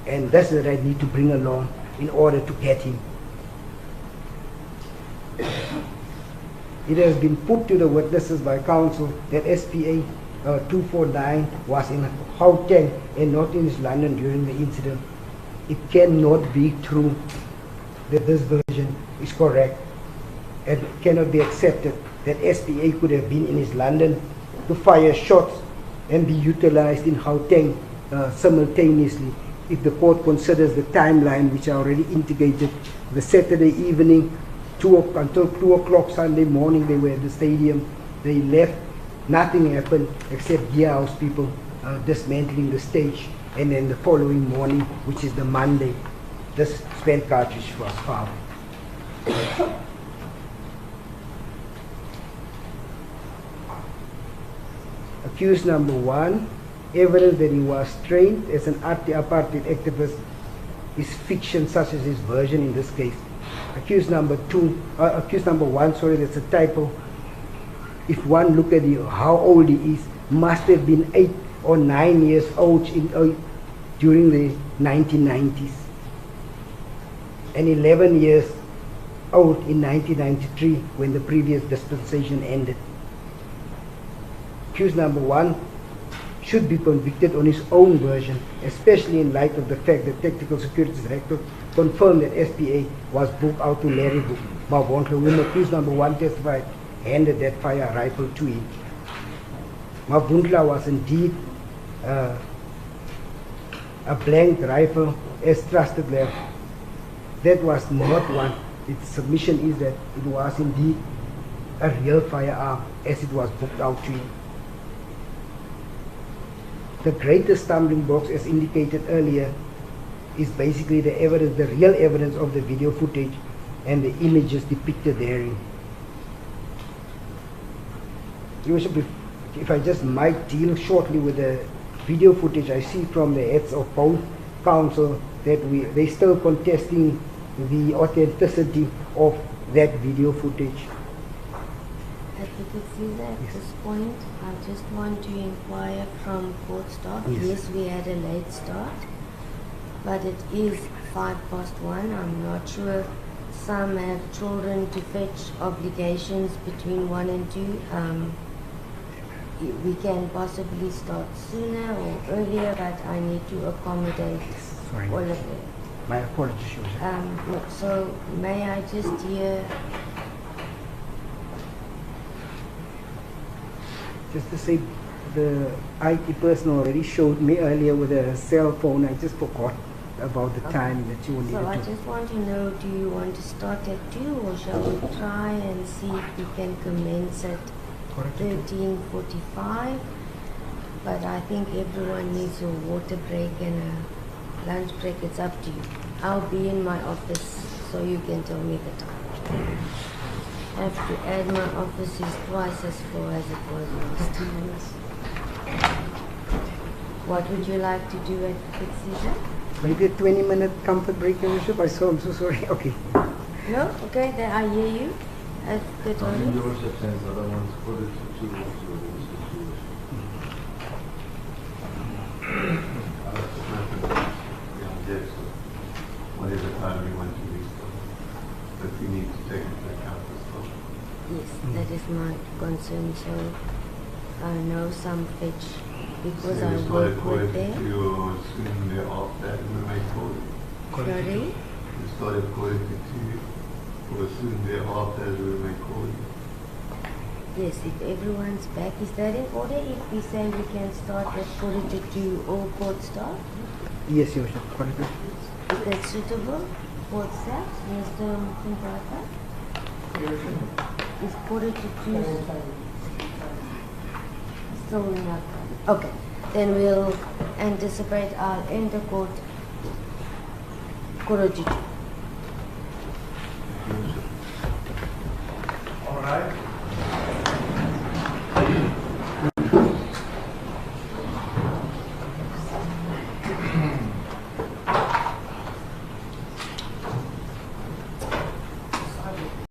and that's what I need to bring along in order to get him. It has been put to the witnesses by counsel that SPA 249 was in Gauteng and not in East London during the incident. It cannot be true that this version is correct, and it cannot be accepted that SPA could have been in East London to fire shots and be utilized in Gauteng simultaneously if the court considers the timeline which I already indicated. The Saturday evening, until 2 o'clock Sunday morning, they were at the stadium. They left, nothing happened except gear house people dismantling the stage, and then the following morning, which is the Monday, this spent cartridge was found. Accused number 1, evidence that he was trained as an anti-apartheid activist is fiction, such as his version in this case. Accused number 1, sorry, that's a typo. If one look at how old he is, must have been 8 or 9 years old during the 1990s, and 11 years old in 1993 when the previous dispensation ended. Accused number 1 should be convicted on his own version, especially in light of the fact that Tactical Security Director confirmed that SPA was booked out to Larry Mavuntla when accused number 1 testified, handed that fire rifle to him. Mavuntla was indeed a blank rifle as trusted left. That was not one. Its submission is that it was indeed a real firearm as it was booked out to him. The greatest stumbling blocks, as indicated earlier, is basically the evidence, the real evidence of the video footage and the images depicted therein. Your Worship, if I just might deal shortly with the video footage, I see from the heads of both counsel that they still contesting the authenticity of that video footage. Advocate Caesar, at this point, I just want to inquire from court staff. Yes, we had a late start. but it is 1:05. I'm not sure. Some have children to fetch, obligations between 1 and 2. We can possibly start sooner or earlier, but I need to accommodate Sorry. all of them. My apologies, Your Worship. So may I just hear, Just to say, the IT person already showed me earlier with a cell phone. I just forgot about the time that you so needed I to. just want to know, do you want to start at 2 or shall we try and see if we can commence at 13:45? But I think everyone needs a water break and a lunch break. It's up to you. I'll be in my office so you can tell me the time. I have to add my office is twice as full as it was last time. What would you like to do at Caesar? Maybe a 20-minute comfort break, Your Worship. I'm so sorry. Okay. No? Okay, then I hear you. At the Your toilet. Worship sends other ones for the two whatever time we want to restart. But we need to take into account this well. Yes, that is my concern. So I know some fetch because I work with them. You soon thereafter, and we may call it. Sorry? You started calling to 2, or soon thereafter, as we may call you. Yes, if everyone's back, is that in order? If we say we can start at 2 all court staff, Yes, Your Worship. Correct. is that suitable? Court staff, Mr. Mkumbrata? Is 2 still not? Okay, then we'll anticipate our end the court 2. All right.